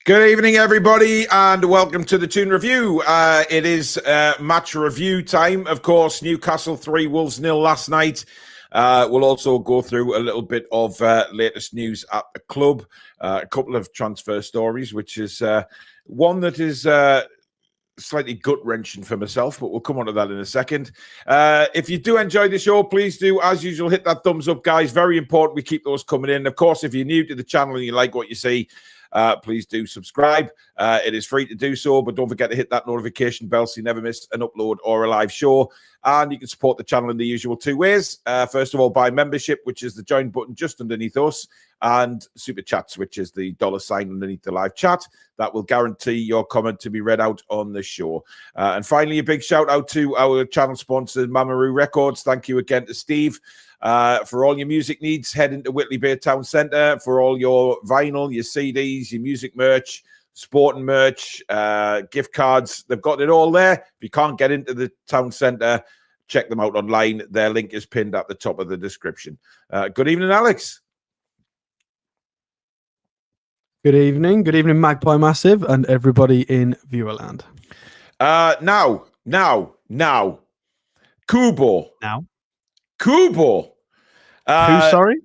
Good evening, everybody, and welcome to the Toon Review. It is match review time. Of course, Newcastle 3, Wolves 0 last night. We'll also go through a little bit of latest news at the club, a couple of transfer stories, which is one that is slightly gut-wrenching for myself, but we'll come on to that in a second. If you do enjoy the show, please do, as usual, hit that thumbs up, guys. Very important we keep those coming in. Of course, if you're new to the channel and you like what you see, please do subscribe. It is free to do so, but don't forget to hit that notification bell so you never miss an upload or a live show. And you can support the channel in the usual two ways. First of all, by membership, which is the join button just underneath us, and super chats, which is the $ underneath the live chat. That will guarantee your comment to be read out on the show. And finally, a big shout out to our channel sponsor, Mamaroo Records. Thank you again to Steve. For all your music needs, head into Whitley Bay Town Centre. For all your vinyl, your CDs, your music merch, sporting merch, gift cards, they've got it all there. If you can't get into the town centre, check them out online. Their link is pinned at the top of the description. Good evening, Alex. Good evening, Magpie Massive and everybody in Viewerland. Now, Kubo. Kubo. Who, sorry?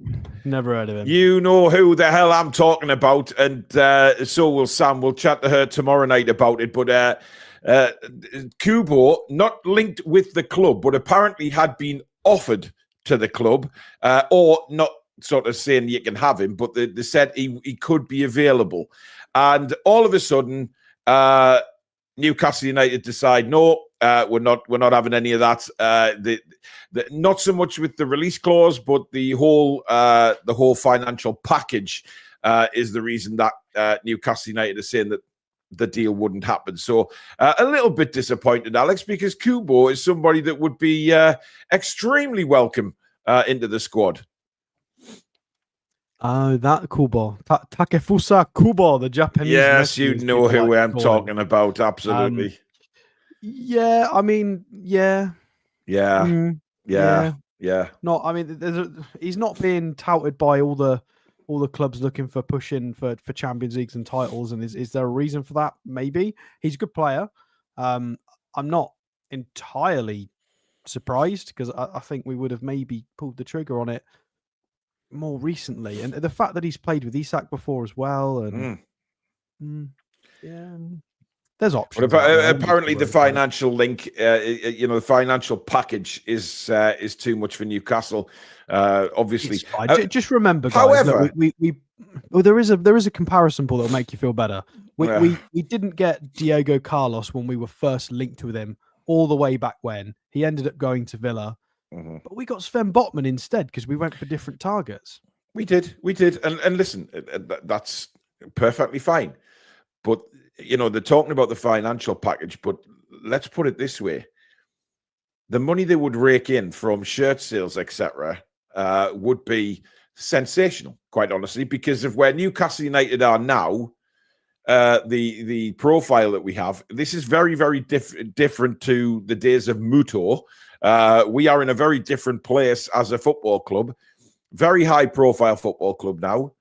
Never heard of him. You know who the hell I'm talking about, and so will Sam. We'll chat to her tomorrow night about it. But Kubo, not linked with the club, but apparently had been offered to the club, or not sort of saying you can have him, but they said he could be available. And all of a sudden, Newcastle United decide, no, we're not having any of that. Not so much with the release clause, but the whole financial package is the reason that Newcastle United is saying that the deal wouldn't happen. So a little bit disappointed, Alex, because Kubo is somebody that would be extremely welcome into the squad. Oh, that Kubo. Takefusa Kubo, the Japanese. Yes, you know who I'm talking about. Absolutely. Yeah, I mean, yeah. Yeah. No, I mean, he's not being touted by all the clubs looking for pushing for Champions Leagues and titles. And is there a reason for that? Maybe. He's a good player. I'm not entirely surprised because I think we would have maybe pulled the trigger on it more recently. And the fact that he's played with Isak before as well. And yeah. There's options. But apparently, the financial link, the financial package is too much for Newcastle. Obviously, just remember, guys. However, there is a comparison pool that'll make you feel better. We didn't get Diego Carlos when we were first linked with him all the way back when he ended up going to Villa, but we got Sven Botman instead because we went for different targets. We did, and listen, that's perfectly fine, but. They're talking about the financial package, but let's put it this way. The money they would rake in from shirt sales, etc., would be sensational, quite honestly, because of where Newcastle United are now, the profile that we have, this is very, very different to the days of Muto. We are in a very different place as a football club, very high-profile football club now.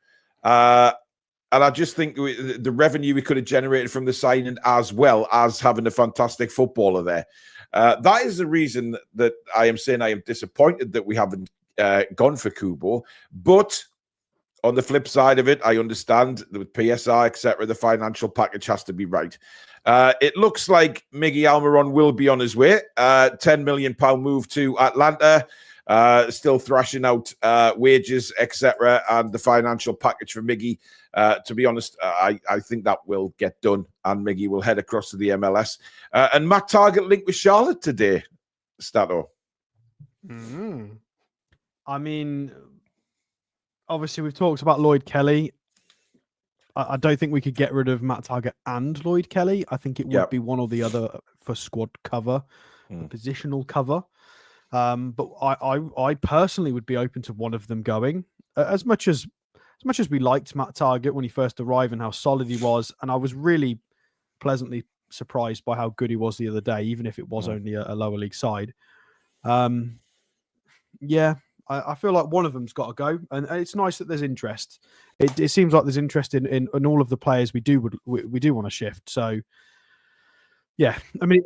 And I just think the revenue we could have generated from the signing, as well as having a fantastic footballer there. That is the reason that I am saying I am disappointed that we haven't gone for Kubo. But on the flip side of it, I understand that with PSR, etc., the financial package has to be right. It looks like Miggy Almiron will be on his way. £10 million move to Atlanta. Still thrashing out wages, etc., and the financial package for Miggy. To be honest, I think that will get done, and Miggy will head across to the MLS. And Matt Targett linked with Charlotte today, Stato. I mean, obviously, we've talked about Lloyd Kelly. I don't think we could get rid of Matt Targett and Lloyd Kelly. I think it would be one or the other for squad cover, positional cover. But I personally would be open to one of them going. As much as we liked Matt Targett when he first arrived and how solid he was, and I was really pleasantly surprised by how good he was the other day, even if it was only a lower league side. Yeah, I feel like one of them's got to go, and it's nice that there's interest. It seems like there's interest in all of the players we do want to shift. So, yeah, I mean,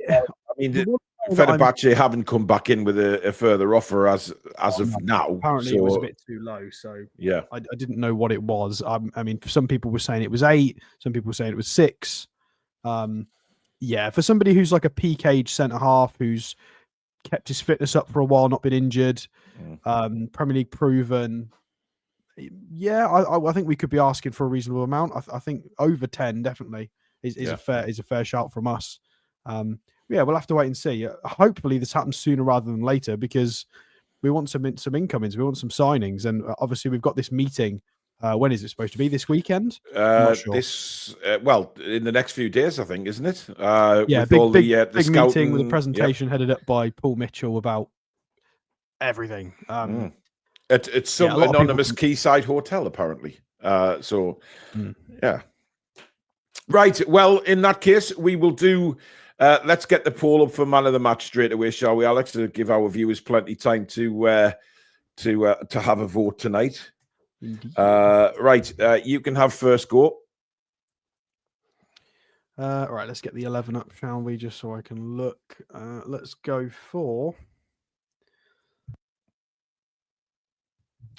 Fenerbahce haven't come back in with a further offer as of now. Apparently, it was a bit too low. So yeah, I didn't know what it was. I mean, some people were saying it was 8. Some people were saying it was 6. Yeah, for somebody who's like a peak age centre half who's kept his fitness up for a while, not been injured, Premier League proven. Yeah, I think we could be asking for a reasonable amount. I think over 10 definitely is a fair shout from us. Yeah, we'll have to wait and see. Hopefully, this happens sooner rather than later because we want some incomings, we want some signings, and obviously we've got this meeting. When is it supposed to be? This weekend? Sure. In the next few days, I think, isn't it? Yeah, big meeting with a presentation headed up by Paul Mitchell about everything. It's some anonymous quayside hotel, apparently. Yeah. Right. Well, in that case, we will do. Let's get the poll up for man of the match straight away, shall we, Alex? To give our viewers plenty of time to have a vote tonight. Right. You can have first go. All right. Let's get the 11 up, shall we? Just so I can look. Let's go for.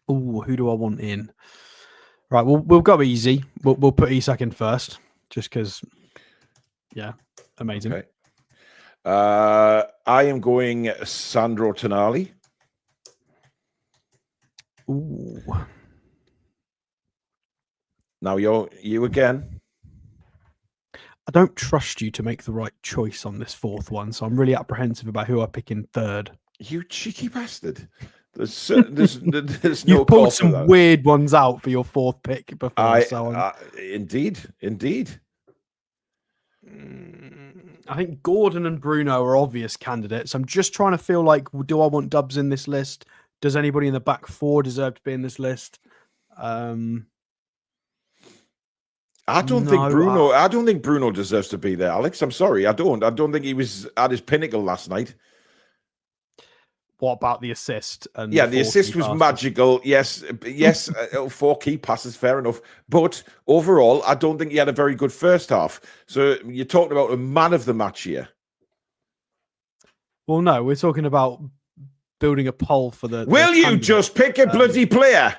Oh, who do I want in? Right. We'll go easy. We'll put Isak in first, just because. Yeah. Amazing. Okay. I am going Sandro Tonali. Ooh. Now you again. I don't trust you to make the right choice on this fourth one, so I'm really apprehensive about who I pick in third. You cheeky bastard. There's no. You've pulled some weird ones out for your fourth pick before. Indeed. I think Gordon and Bruno are obvious candidates. I'm just trying to feel like, do I want Dubs in this list? Does anybody in the back four deserve to be in this list? I don't think Bruno deserves to be there, Alex. I'm sorry. I don't think he was at his pinnacle last night. What about the assist? And the assist was magical. Yes, 4 key passes, fair enough. But overall, I don't think he had a very good first half. So you're talking about a man of the match here. Well, no, we're talking about building a poll for the. Will you just pick a bloody player?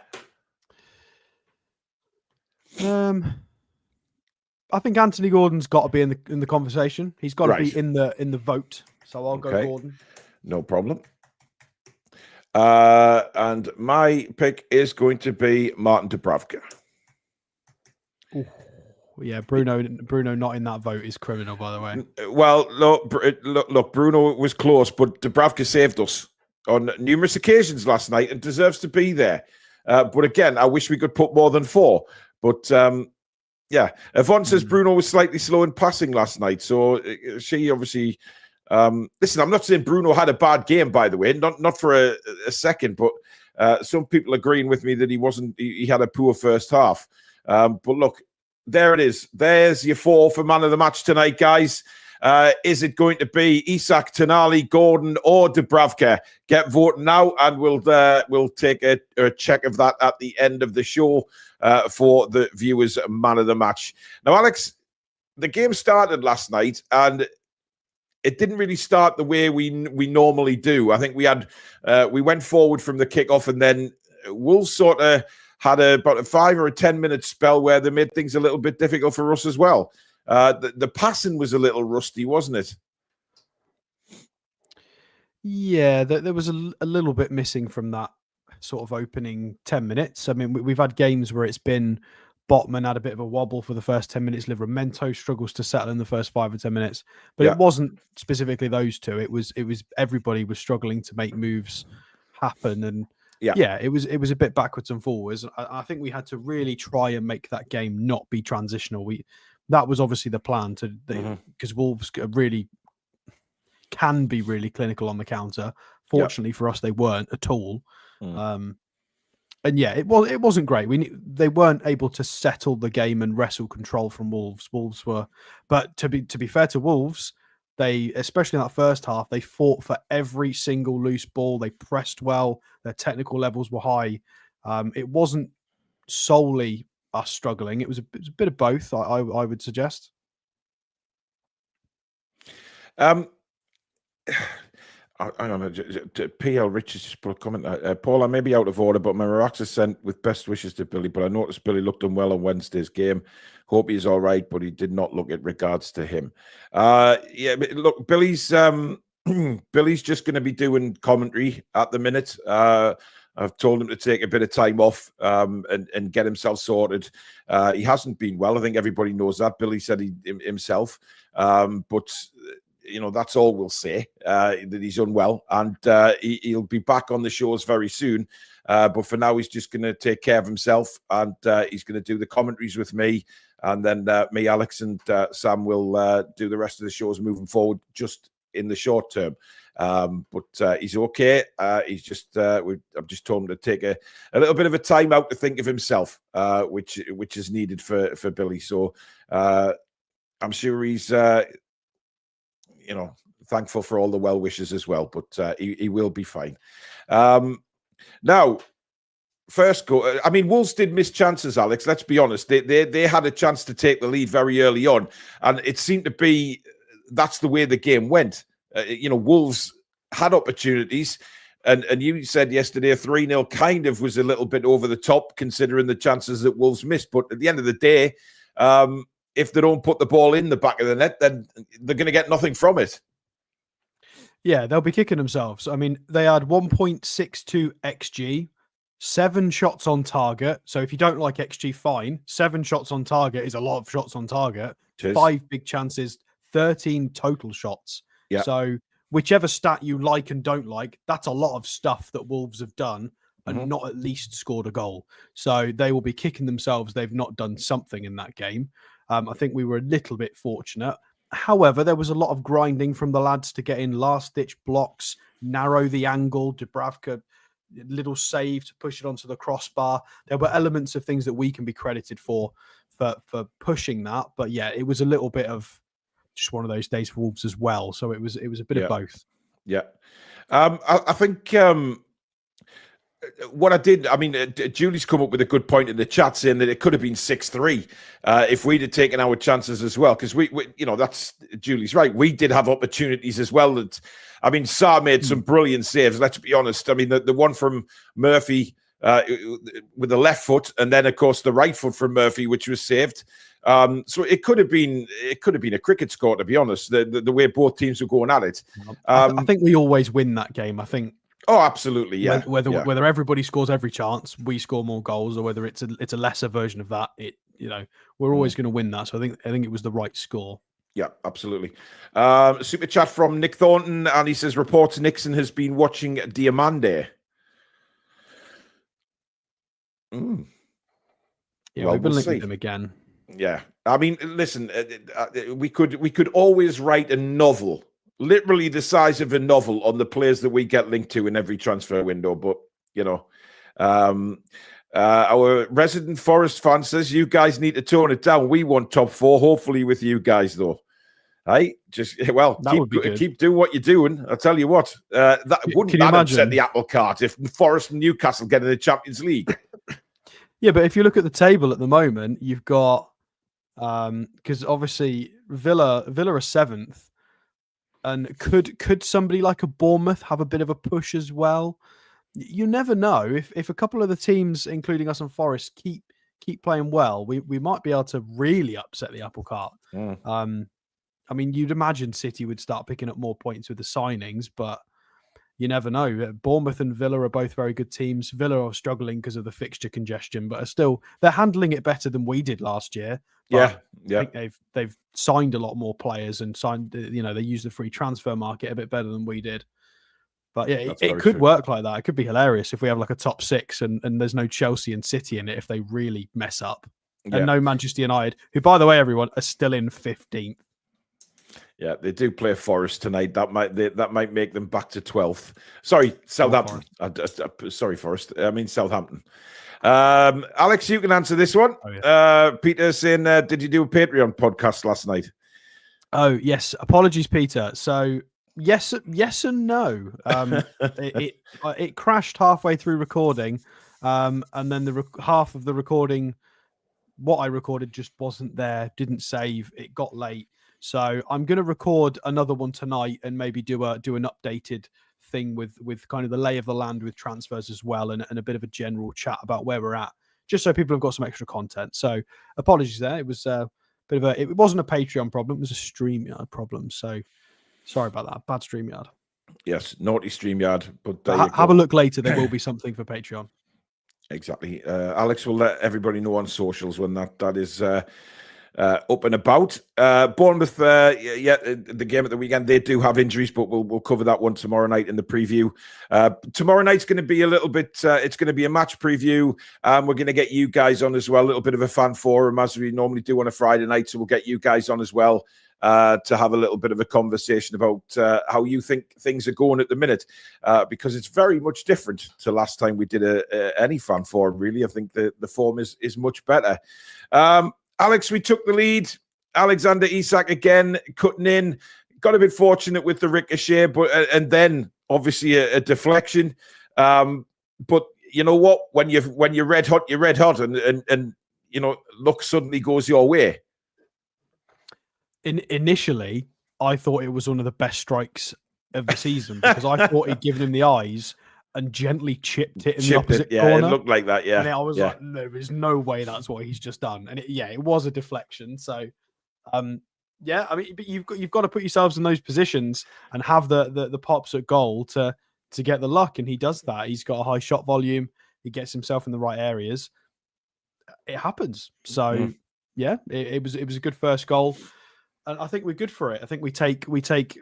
I think Anthony Gordon's got to be in the conversation. He's got to be in the vote. So I'll go Gordon. No problem. And my pick is going to be Martin Dubravka. Ooh. Yeah, Bruno not in that vote is criminal, by the way. Well, look, Bruno was close, but Dubravka saved us on numerous occasions last night and deserves to be there. But again, I wish we could put more than 4. But Yvonne says Bruno was slightly slow in passing last night, so she obviously. Listen, I'm not saying Bruno had a bad game, by the way, not for a second, but some people agreeing with me that he had a poor first half. But look, there it is. There's your 4 for man of the match tonight, guys. Is it going to be Isak, Tonali, Gordon, or Dubravka? Get voting now, and we'll take a check of that at the end of the show for the viewers' man of the match. Now, Alex, the game started last night, and it didn't really start the way we normally do. I think we went forward from the kickoff, and then Wolves sort of had about a 5 or a 10 minute spell where they made things a little bit difficult for us as well. The passing was a little rusty, wasn't it? Yeah, there was a little bit missing from that sort of opening 10 minutes. I mean, we've had games where it's been Botman had a bit of a wobble for the first 10 minutes. Livramento struggles to settle in the first 5 or 10 minutes. But it wasn't specifically those two. It was everybody was struggling to make moves happen. And it was a bit backwards and forwards. I think we had to really try and make that game not be transitional. That was obviously the plan because Wolves can be really clinical on the counter. Fortunately for us, they weren't at all. And it wasn't great. They weren't able to settle the game and wrestle control from Wolves. Wolves were, but to be fair to Wolves, They, especially in that first half, they fought for every single loose ball. They pressed well. Their technical levels were high. It wasn't solely us struggling. It was a bit of both, I would suggest. I don't know. PL Richards just put a comment. Paul, I may be out of order, but my remarks are sent with best wishes to Billy. But I noticed Billy looked unwell on Wednesday's game. Hope he's all right, but he did not look at regards to him. Yeah, look, Billy's just going to be doing commentary at the minute. I've told him to take a bit of time off and get himself sorted. He hasn't been well. I think everybody knows that. Billy said himself, but. That's all we'll say, that he's unwell, and he'll be back on the shows very soon. But for now, he's just going to take care of himself, and he's going to do the commentaries with me, and then me, Alex, and Sam will do the rest of the shows moving forward, just in the short term. But he's okay. He's just I've just told him to take a little bit of a time out to think of himself, which is needed for Billy. So I'm sure he's thankful for all the well wishes as well, but he will be fine. Now, first goal. I mean, Wolves did miss chances, Alex. Let's be honest. They had a chance to take the lead very early on, and it seemed to be that's the way the game went. Wolves had opportunities, and you said yesterday a 3-0 kind of was a little bit over the top considering the chances that Wolves missed. But at the end of the day, if they don't put the ball in the back of the net, then they're going to get nothing from it. Yeah, they'll be kicking themselves. I mean, they had 1.62 XG, 7 shots on target. So if you don't like XG, fine. 7 shots on target is a lot of shots on target. Cheers. 5 big chances, 13 total shots. Yeah. So whichever stat you like and don't like, that's a lot of stuff that Wolves have done and not at least scored a goal. So they will be kicking themselves. They've not done something in that game. I think we were a little bit fortunate. However, there was a lot of grinding from the lads to get in last-ditch blocks, narrow the angle. Dubravka, little save to push it onto the crossbar. There were elements of things that we can be credited for pushing that. But yeah, it was a little bit of just one of those days for Wolves as well. So it was a bit of both. Yeah. I think... what I did, I mean, Julie's come up with a good point in the chat saying that it could have been 6-3 if we'd have taken our chances as well. Because we, that's Julie's right. We did have opportunities as well. That, I mean, Saar made some brilliant saves. Let's be honest. I mean, the one from Murphy with the left foot, and then of course the right foot from Murphy, which was saved. So it could have been a cricket score, to be honest. The way both teams were going at it. I think we always win that game. I think. Oh, absolutely, yeah. Whether everybody scores every chance, we score more goals, or whether it's a lesser version of that, we're always going to win that. So I think it was the right score. Yeah, absolutely. Super chat from Nick Thornton, and he says reports Nixon has been watching Diamande. Yeah, we've been linking them again. Yeah, I mean, listen, we could always write a novel. Literally the size of a novel on the players that we get linked to in every transfer window. But, our resident Forest fan says, you guys need to tone it down. We want top 4, hopefully with you guys, though. Hey, keep doing what you're doing. I'll tell you what, wouldn't upset the apple cart if Forest and Newcastle get in the Champions League? Yeah, but if you look at the table at the moment, you've got, because obviously Villa are 7th. And could somebody like a Bournemouth have a bit of a push as well? You never know. If a couple of the teams, including us and Forest, keep playing well, we might be able to really upset the apple cart. I mean, you'd imagine City would start picking up more points with the signings, but you never know. Bournemouth and Villa are both very good teams. Villa are struggling because of the fixture congestion, but they're handling it better than we did last year. Yeah. I think they've signed a lot more players and signed. They use the free transfer market a bit better than we did. But yeah, it could work like that. It could be hilarious if we have like a top 6 and there's no Chelsea and City in it if they really mess up, and no Manchester United, who, by the way, everyone, are still in 15th. Yeah, they do play Forest tonight. That might make them back to 12th. Sorry, Southampton. Sorry, Forest. I mean Southampton. Alex, you can answer this one. Oh, yeah. Peter saying, did you do a Patreon podcast last night? Oh yes, apologies, Peter. So yes and no. It crashed halfway through recording, and then half of the recording, what I recorded, just wasn't there. Didn't save. It got late, so I'm going to record another one tonight and maybe do an updated thing with kind of the lay of the land with transfers as well, and a bit of a general chat about where we're at, just so people have got some extra content. So apologies there. It was bit of a. It wasn't a Patreon problem. It was a StreamYard problem. So sorry about that. Bad StreamYard. Yes, naughty StreamYard. But have a look later. There will be something for Patreon. Exactly. Alex will let everybody know on socials when that is up and about. Bournemouth, the game at the weekend, they do have injuries, but we'll cover that one tomorrow night in the preview. Tomorrow night's going to be a little bit, it's going to be a match preview. We're going to get you guys on as well, a little bit of a fan forum as we normally do on a Friday night. So we'll get you guys on as well to have a little bit of a conversation about how you think things are going at the minute, because it's very much different to last time we did any fan forum, really. I think the form is much better. Alex, we took the lead. Alexander Isak again cutting in. Got a bit fortunate with the ricochet, but and then obviously a deflection. But you know what? When you're red hot, you're red hot, and you know, luck suddenly goes your way. Initially, I thought it was one of the best strikes of the season because I thought he'd given him the eyes and gently chipped it in the opposite corner. It looked like that, yeah. And I was like, no, there's no way that's what he's just done. And it was a deflection. So, I mean, but you've got to put yourselves in those positions and have the pops at goal to get the luck. And he does that. He's got a high shot volume. He gets himself in the right areas. It happens. So, it was a good first goal. And I think we're good for it. I think we take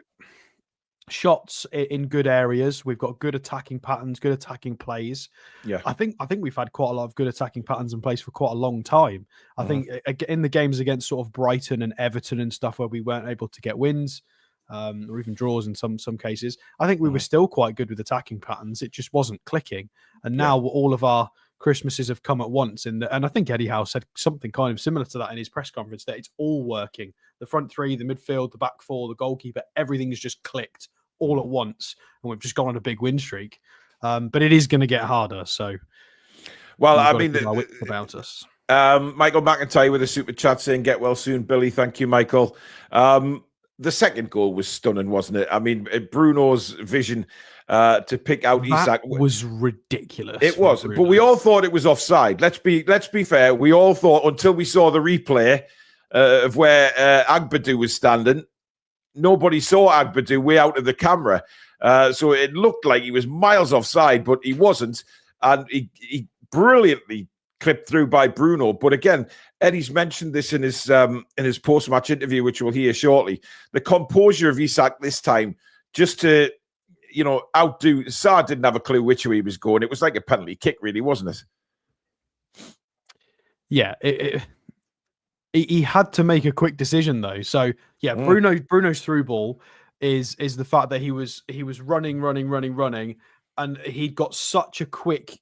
shots in good areas. We've got good attacking patterns, good attacking plays. Yeah, I think we've had quite a lot of good attacking patterns in place for quite a long time. I think in the games against sort of Brighton and Everton and stuff where we weren't able to get wins, or even draws in some cases, I think we were still quite good with attacking patterns. It just wasn't clicking. And now all of our Christmases have come at once. And I think Eddie Howe said something kind of similar to that in his press conference, that it's all working. The front three, the midfield, the back four, the goalkeeper, everything's just clicked all at once. And we've just gone on a big win streak. But it is going to get harder. So, well, I mean, about us. Michael McIntyre with a super chat saying, get well soon, Billy. Thank you, Michael. The second goal was stunning, wasn't it? I mean, Bruno's vision to pick out Isak was ridiculous. It was, but we all thought it was offside. Let's be fair. We all thought until we saw the replay of where Agbadou was standing. Nobody saw Agbadou way out of the camera, so it looked like he was miles offside, but he wasn't, and he brilliantly clipped through by Bruno. But again, Eddie's mentioned this in his post-match interview, which we'll hear shortly. The composure of Isak this time, just to, you know, outdo. Sarr didn't have a clue which way he was going. It was like a penalty kick, really, wasn't it? Yeah, he had to make a quick decision though. So yeah, Bruno's through ball is the fact that he was running, and he'd got such a quick.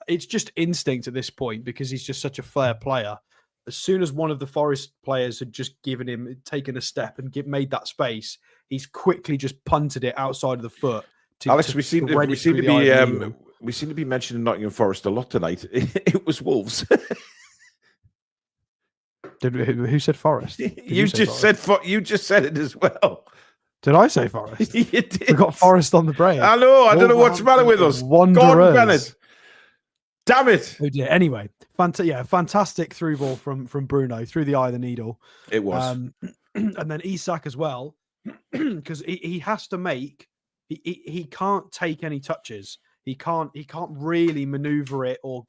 It's just instinct at this point because he's just such a flair player. As soon as one of the Forest players had just taken a step and made that space, he's quickly just punted it outside of the foot. Alex, we seem to be mentioning Nottingham Forest a lot tonight. It was Wolves. Who said Forest? You just said it as well. Did I say Forest? You did. We got Forest on the brain. I know. I don't know what's the matter with us. Wanderers. Gordon Bennett. Damn it. Oh dear. Anyway, fantastic through ball from Bruno through the eye of the needle. It was. And then Isak as well, because he has to make. He can't take any touches. He can't really maneuver it or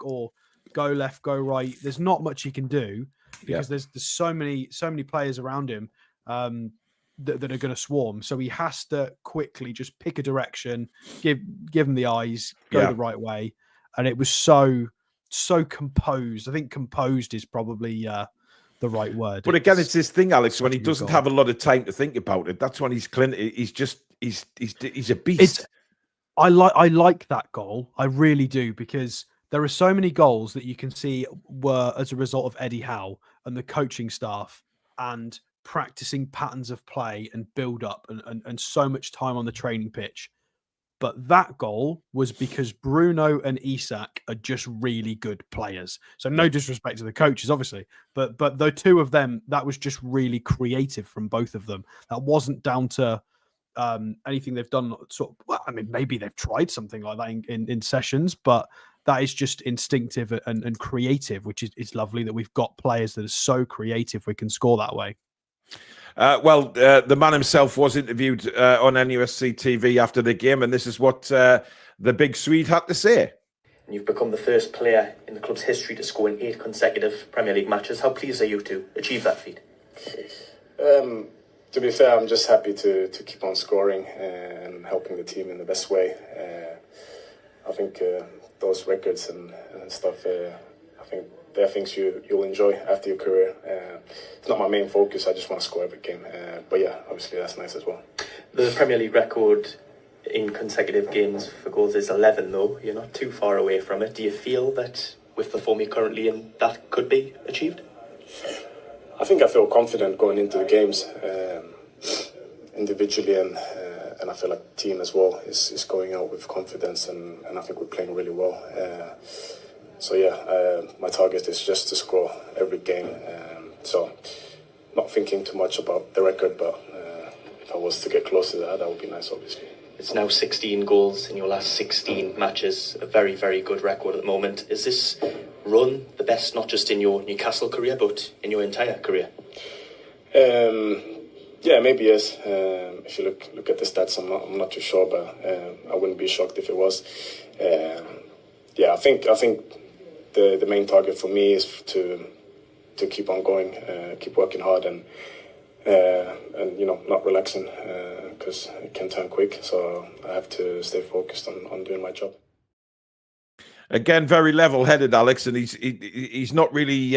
go left, go right. There's not much he can do because there's so many players around him that are going to swarm. So he has to quickly just pick a direction, give him the eyes, go the right way. And it was so composed. I think composed is probably the right word. But again, it's this thing, Alex, when he doesn't have a lot of time to think about it. That's when he's a beast. I like that goal. I really do, because there are so many goals that you can see were as a result of Eddie Howe and the coaching staff and practicing patterns of play and build up and so much time on the training pitch. But that goal was because Bruno and Isak are just really good players. So no disrespect to the coaches, obviously, but the two of them, that was just really creative from both of them. That wasn't down to anything they've done. I mean, maybe they've tried something like that in sessions, but that is just instinctive and creative, which is lovely that we've got players that are so creative we can score that way. The man himself was interviewed on NUFC TV after the game, and this is what the big Swede had to say. You've become the first player in the club's history to score in 8 consecutive Premier League matches. How pleased are you to achieve that feat? To be fair, I'm just happy to keep on scoring and helping the team in the best way. I think those records and stuff, I think they're things you'll enjoy after your career. It's not my main focus. I just want to score every game. But yeah, obviously that's nice as well. The Premier League record in consecutive games for goals is 11, though. You're not too far away from it. Do you feel that with the form you're currently in, that could be achieved? I think I feel confident going into the games individually, and I feel like the team as well is going out with confidence, and I think we're playing really well. So yeah, my target is just to score every game. So not thinking too much about the record, but if I was to get close to that would be nice, obviously. It's now 16 goals in your last 16 matches, a very, very good record at the moment. Is this run the best, not just in your Newcastle career, but in your entire career? Yeah, maybe yes. If you look at the stats, I'm not too sure, but I wouldn't be shocked if it was. Yeah, I think the main target for me is to keep on going, keep working hard, and not relaxing, because it can turn quick. So I have to stay focused on doing my job. Again, very level-headed, Alex, and he's not really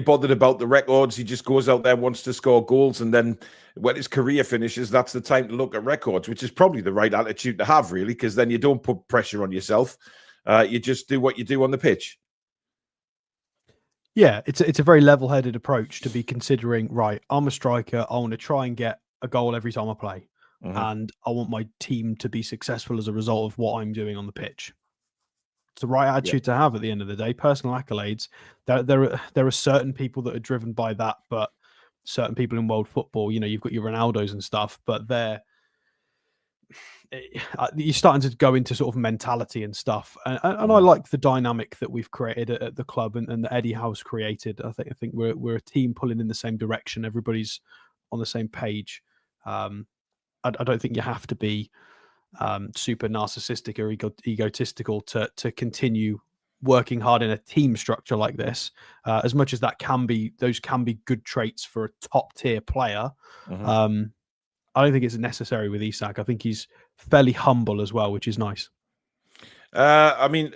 bothered about the records. He just goes out there, wants to score goals, and then when his career finishes, that's the time to look at records, which is probably the right attitude to have, really, because then you don't put pressure on yourself. You just do what you do on the pitch. Yeah, it's a very level-headed approach to be considering, right, I'm a striker, I want to try and get a goal every time I play. Mm-hmm. And I want my team to be successful as a result of what I'm doing on the pitch. It's the right attitude to have at the end of the day. Personal accolades, there are certain people that are driven by that, but certain people in world football, you've got your Ronaldos and stuff, but you're starting to go into sort of mentality and stuff. And I like the dynamic that we've created at the club and that Eddie Howe's created. I think we're a team pulling in the same direction. Everybody's on the same page. I don't think you have to be super narcissistic or egotistical to continue working hard in a team structure like this. As much as those can be good traits for a top tier player. Mm-hmm. I don't think it's necessary with Isak. I think he's fairly humble as well, which is nice. I mean,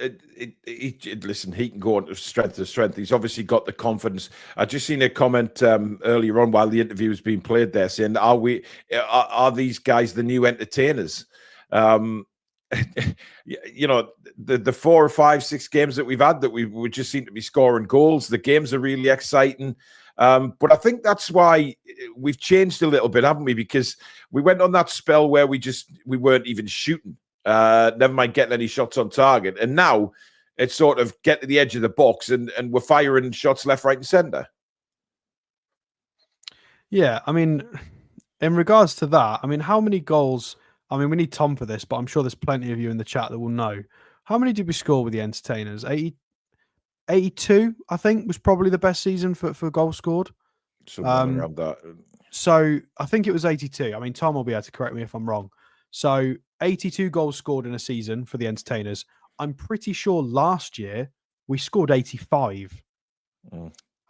listen, he can go on to strength. He's obviously got the confidence. I just seen a comment earlier on while the interview was being played there saying, are these guys the new entertainers? The 4 or 5, 6 games that we've had that we just seem to be scoring goals. The games are really exciting. But I think that's why we've changed a little bit, haven't we? Because we went on that spell where we weren't even shooting. Never mind getting any shots on target. And now it's sort of get to the edge of the box and we're firing shots left, right, and centre. Yeah, I mean, in regards to that, I mean, how many goals? I mean, we need Tom for this, but I'm sure there's plenty of you in the chat that will know. How many did we score with the entertainers? 82, I think, was probably the best season for goals scored. Something around that. So I think it was 82. I mean, Tom will be able to correct me if I'm wrong. So 82 goals scored in a season for the entertainers. I'm pretty sure last year we scored 85.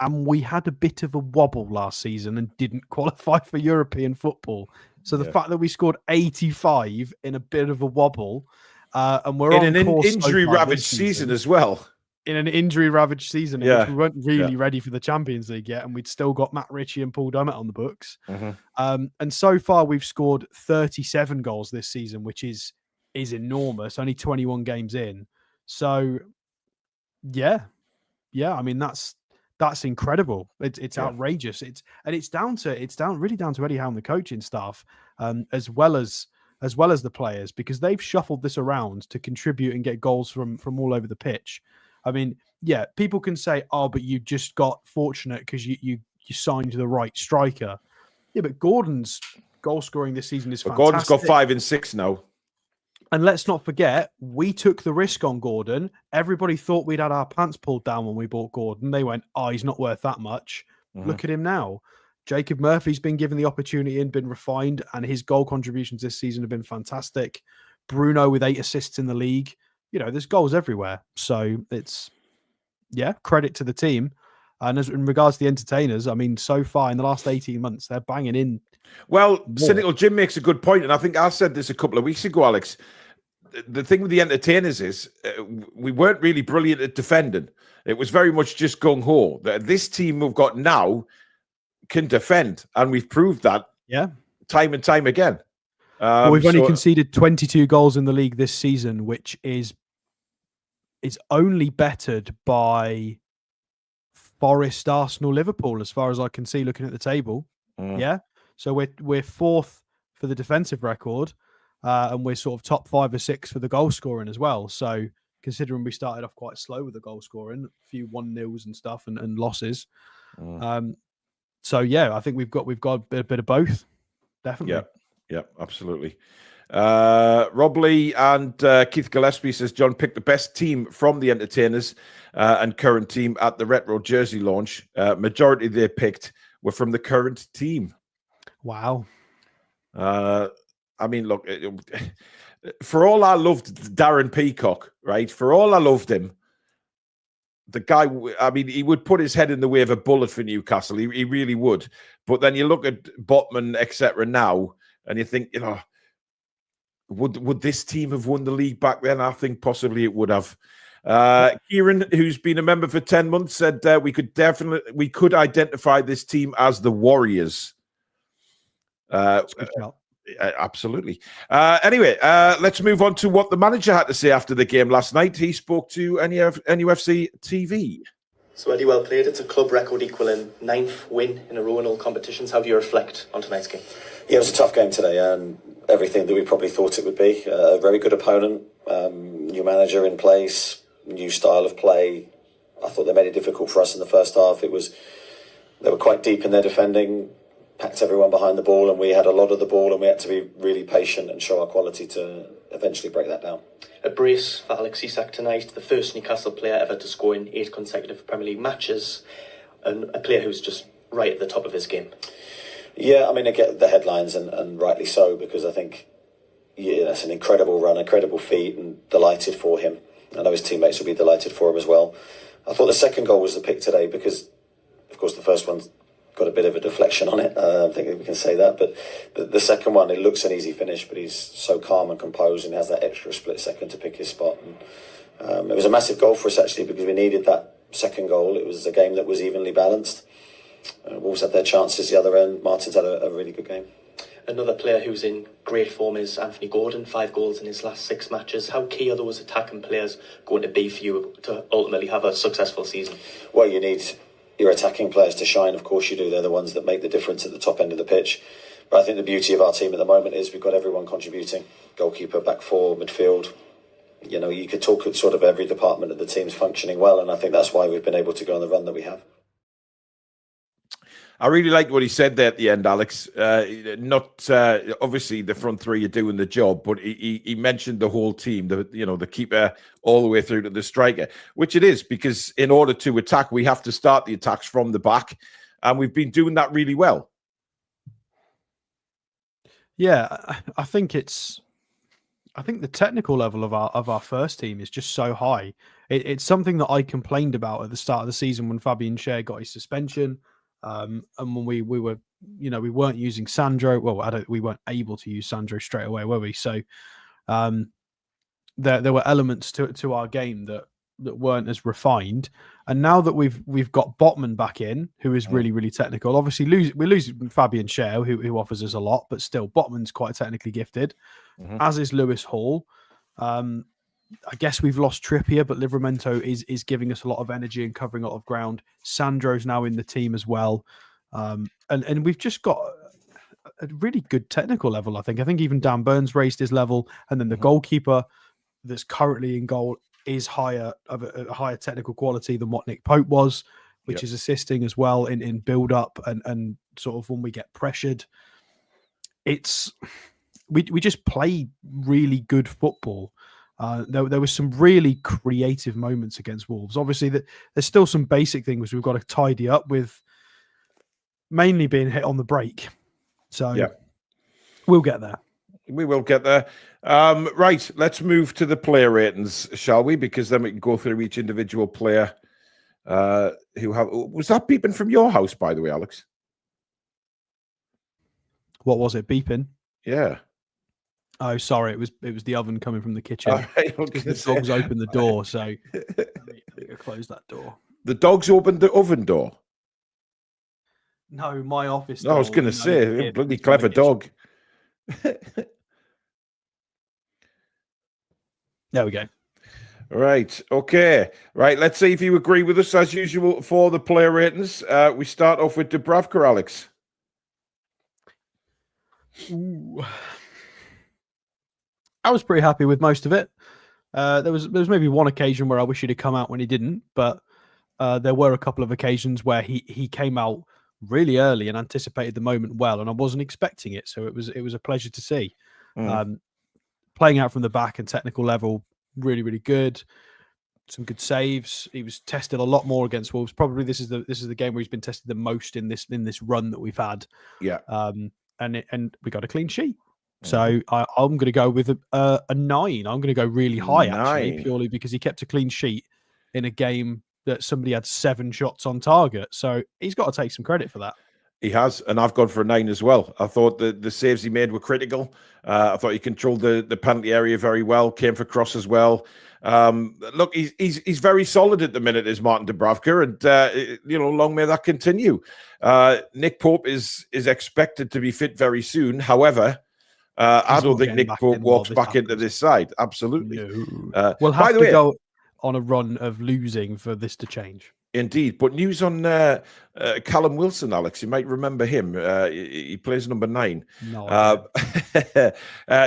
And we had a bit of a wobble last season and didn't qualify for European football. So the fact that we scored 85 in a bit of a wobble, and we're in an injury-ravaged season as well. In an injury-ravaged season, in which we weren't really ready for the Champions League yet, and we'd still got Matt Ritchie and Paul Dummett on the books. Mm-hmm. And so far, we've scored 37 goals this season, which is enormous. Only 21 games in, so yeah. I mean, that's that's incredible. It's outrageous. It's really down to Eddie Howe and the coaching staff, as well as the players, because they've shuffled this around to contribute and get goals from all over the pitch. I mean, yeah, people can say, "Oh, but you just got fortunate because you signed the right striker." Yeah, but Gordon's goal scoring this season is fantastic. Gordon's got 5 and 6 now. And let's not forget, we took the risk on Gordon. Everybody thought we'd had our pants pulled down when we bought Gordon. They went, "Oh, he's not worth that much." Look at him now. Jacob Murphy's been given the opportunity and been refined, and his goal contributions this season have been fantastic. Bruno with 8 assists in the league. There's goals everywhere. So it's, credit to the team. And as in regards to the entertainers, I mean, so far in the last 18 months, they're banging in. Well, Cynical Jim makes a good point, and I think I said this a couple of weeks ago, Alex. The thing with the entertainers is we weren't really brilliant at defending. It was very much just gung-ho. This team we've got now can defend, and we've proved that time and time again. We've only conceded 22 goals in the league this season, which is only bettered by Forest, Arsenal, Liverpool, as far as I can see looking at the table. Yeah. So we're 4th for the defensive record, and we're sort of top 5 or 6 for the goal scoring as well. So considering we started off quite slow with the goal scoring, a few 1-0s and stuff and losses. So I think we've got a bit of both. Definitely. Yeah, absolutely. Rob Lee and Keith Gillespie says John picked the best team from the entertainers and current team at the retro jersey launch. Majority they picked were from the current team. Wow. I mean, look, for all I loved Darren Peacock, right? For all I loved him, the guy, I mean, he would put his head in the way of a bullet for Newcastle. He really would. But then you look at Botman, etc. now, and you think, would this team have won the league back then? I think possibly it would have. Kieran, who's been a member for 10 months, said we could identify this team as the Warriors. Absolutely. Anyway, let's move on to what the manager had to say after the game last night. He spoke to NUFC TV. So Eddie, well played. It's a club record equaling 9th win in a row in all competitions. How do you reflect on tonight's game? Yeah, it was a tough game today, and everything that we probably thought it would be. A very good opponent, new manager in place, new style of play. I thought they made it difficult for us in the first half. They were quite deep in their defending, packed everyone behind the ball, and we had a lot of the ball, and we had to be really patient and show our quality to eventually break that down. A brace for Alex Isak tonight, the first Newcastle player ever to score in 8 consecutive Premier League matches, and a player who's just right at the top of his game. Yeah, I mean, I get the headlines, and rightly so, because I think that's an incredible run, incredible feat, and delighted for him. I know his teammates will be delighted for him as well. I thought the second goal was the pick today because, of course, the first one's got a bit of a deflection on it. I think we can say that. But the second one, it looks an easy finish, but he's so calm and composed and has that extra split second to pick his spot. And, it was a massive goal for us, actually, because we needed that second goal. It was a game that was evenly balanced. Wolves had their chances the other end. Martin's had a really good game. Another player who's in great form is Anthony Gordon, 5 goals in his last 6 matches. How key are those attacking players going to be for you to ultimately have a successful season? Well, you need your attacking players to shine. Of course you do. They're the ones that make the difference at the top end of the pitch. But I think the beauty of our team at the moment is we've got everyone contributing. Goalkeeper, back 4, midfield. You could talk at sort of every department of the team's functioning well, and I think that's why we've been able to go on the run that we have. I really liked what he said there at the end, Alex. Not obviously the front 3 are doing the job, but he mentioned the whole team, the keeper all the way through to the striker, which it is, because in order to attack, we have to start the attacks from the back, and we've been doing that really well. Yeah, I think the technical level of our first team is just so high. It's something that I complained about at the start of the season when Fabian Schär got his suspension. And when we were, we weren't using Sandro. Well, we weren't able to use Sandro straight away, were we? So there were elements to our game that weren't as refined. And now that we've got Botman back in, who is really, really technical. Obviously, we're losing Fabian Schär, who offers us a lot, but still, Botman's quite technically gifted, as is Lewis Hall. I guess we've lost Trippier, but Livramento is giving us a lot of energy and covering a lot of ground. Sandro's now in the team as well. And we've just got a really good technical level, I think. I think even Dan Burns raised his level, and then the goalkeeper that's currently in goal is higher of a higher technical quality than what Nick Pope was, which is assisting as well in build up and sort of when we get pressured. We just play really good football. There was some really creative moments against Wolves. Obviously, there's still some basic things we've got to tidy up with, mainly being hit on the break. So we'll get there. We will get there. Right, let's move to the player ratings, shall we? Because then we can go through each individual player. Was that beeping from your house, by the way, Alex? What was it, beeping? Yeah. Oh, sorry, it was the oven coming from the kitchen. Right, the dogs opened the door, so let me close that door. The dogs opened the oven door? No, my office door. I was going to say, bloody clever dog. There we go. Right, okay. Right, let's see if you agree with us, as usual, for the player ratings. We start off with Dubravka, Alex. Ooh. I was pretty happy with most of it. There was maybe one occasion where I wish he'd have come out when he didn't, but there were a couple of occasions where he came out really early and anticipated the moment well, and I wasn't expecting it, so it was a pleasure to see. Playing out from the back and technical level, really, really good. Some good saves. He was tested a lot more against Wolves. Probably this is the game where he's been tested the most in this run that we've had. Yeah. And we got a clean sheet. So I'm going to go with a 9. I'm going to go really high, actually, purely because he kept a clean sheet in a game that somebody had 7 shots on target. So he's got to take some credit for that. He has, and I've gone for a 9 as well. I thought the saves he made were critical. I thought he controlled the penalty area very well, came for crosses well. Look, he's very solid at the minute, is Martin Dubravka, and long may that continue. Nick Pope is expected to be fit very soon. However, I don't think Nick Pope walks back into this side. Absolutely. No. We'll have to go on a run of losing for this to change. Indeed. But news on Callum Wilson, Alex. You might remember him. He plays number 9. No.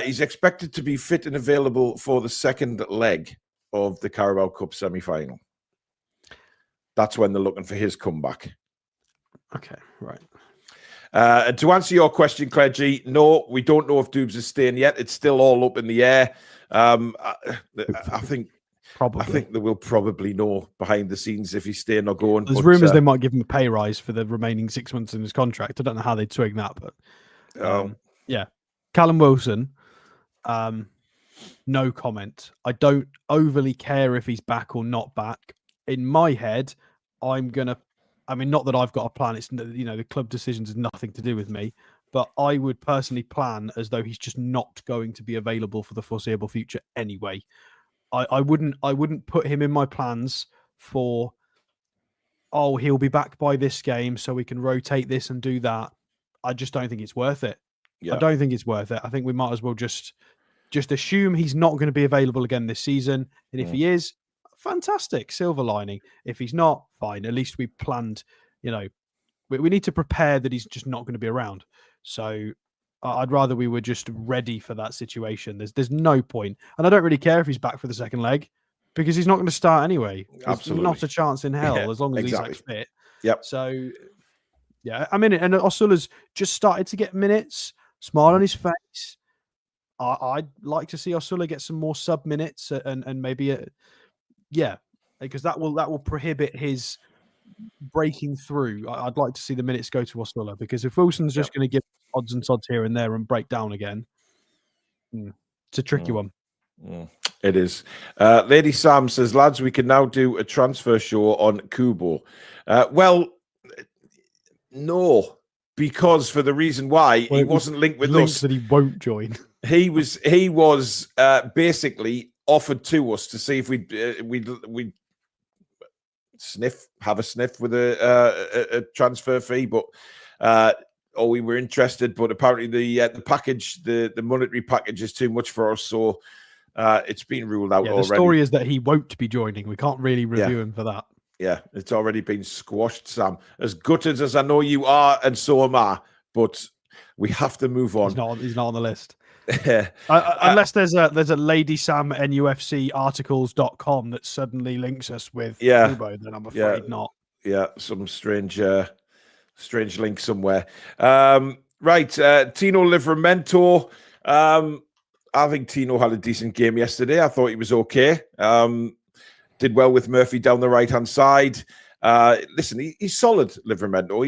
He's expected to be fit and available for the second leg of the Carabao Cup semi-final. That's when they're looking for his comeback. Okay, right. To answer your question, Claire G, no, we don't know if Dubes is staying yet. It's still all up in the air. I think they will probably know behind the scenes if he's staying or going. There's rumours they might give him a pay rise for the remaining 6 months in his contract. I don't know how they'd swing that, but yeah. Callum Wilson, no comment. I don't overly care if he's back or not back. In my head, not that I've got a plan. It's, the club decisions has nothing to do with me, but I would personally plan as though he's just not going to be available for the foreseeable future anyway. I wouldn't put him in my plans for, he'll be back by this game so we can rotate this and do that. I just don't think it's worth it. Yeah. I don't think it's worth it. I think we might as well just assume he's not going to be available again this season. And if he is, fantastic, silver lining. If he's not, fine. At least we planned, we need to prepare that he's just not going to be around. So I'd rather we were just ready for that situation. There's no point. And I don't really care if he's back for the second leg because he's not going to start anyway. There's absolutely not a chance in hell as long as he's fit. Yep. So, yeah, I mean, and Osula's just started to get minutes, smile on his face. I'd like to see Osula get some more sub minutes and maybe, because that will prohibit his breaking through. I'd like to see the minutes go to Osula because if Wilson's just going to give odds and sods here and there and break down again, it's a tricky one. It is. Lady Sam says, lads, we can now do a transfer show on Kubo. Well, no, because for the reason why he wasn't linked with us. That he won't join. He was basically offered to us to see if we'd have a sniff with a transfer fee, but we were interested, but apparently the package, the monetary package is too much for us. So It's been ruled out the already. story is that he won't be joining. We can't really review him for that. Yeah, it's already been squashed, Sam. As gutted as I know you are, and so am I, but we have to move on. He's not on the list. Unless there's a Lady Sam NUFC articles.com that suddenly links us with Kubo, then I'm afraid not. Yeah, some strange link somewhere. Right, Tino Livramento. I think Tino had a decent game yesterday. I thought he was okay. Did well with Murphy down the right-hand side. Listen, he's solid, Livramento.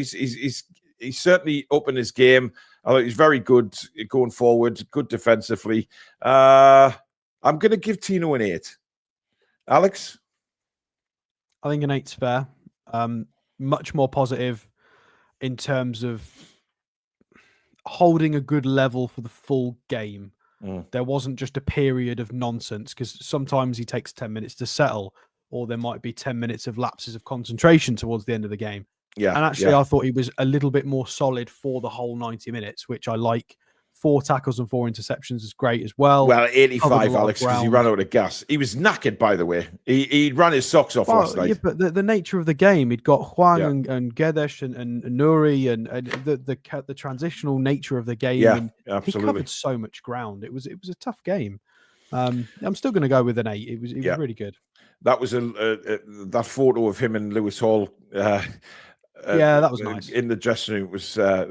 He's certainly up in his game. I thought he's very good going forward, good defensively. I'm going to give Tino an 8. Alex? I think an 8's fair. Much more positive in terms of holding a good level for the full game. There wasn't just a period of nonsense, because sometimes he takes 10 minutes to settle, or there might be 10 minutes of lapses of concentration towards the end of the game. Yeah. And actually, I thought he was a little bit more solid for the whole 90 minutes, which I like. 4 tackles and 4 interceptions is great as well. Well, 85, Alex, because he ran out of gas. He was knackered, by the way. He ran his socks off last night. Yeah, but the nature of the game, he'd got Huang and Gedesh and Nuri, and the transitional nature of the game. Yeah, and absolutely. He covered so much ground. It was a tough game. I'm still going to go with an 8. It was really good. That was that photo of him and Lewis Hall. That was nice. In the dressing room, it was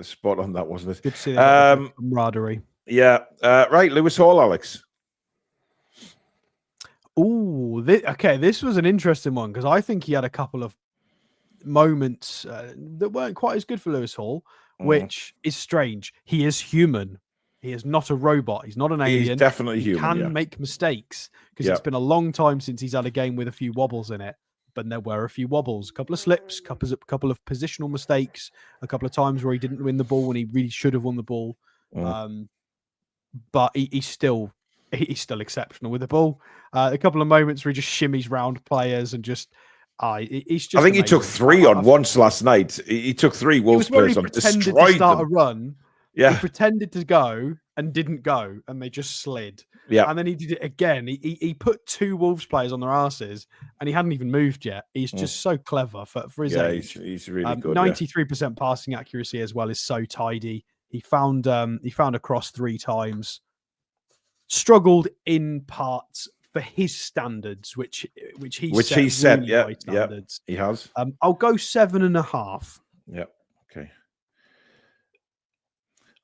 spot on, that, wasn't it? Good to see that camaraderie. Yeah. Right, Lewis Hall, Alex. Ooh, this was an interesting one, because I think he had a couple of moments that weren't quite as good for Lewis Hall, which is strange. He is human. He is not a robot. He's not an alien. He's definitely human. He can make mistakes, because it's been a long time since he's had a game with a few wobbles in it. But there were a few wobbles, a couple of slips, couple of positional mistakes, a couple of times where he didn't win the ball when he really should have won the ball. But he's still exceptional with the ball. A couple of moments where he just shimmies round players and just he's just. I think amazing. he took 3 on once last night. He took 3 Wolves players on, destroyed to start them. A run. Yeah, he pretended to go and didn't go, and they just slid. Yeah, and then he did it again. He put 2 Wolves players on their asses, and he hadn't even moved yet. He's just so clever for his age. He's really good. 93% passing accuracy as well is so tidy. He found a cross 3 times. Struggled in parts for his standards, which he set really high standards. He has. I'll go 7.5. Yeah. Okay.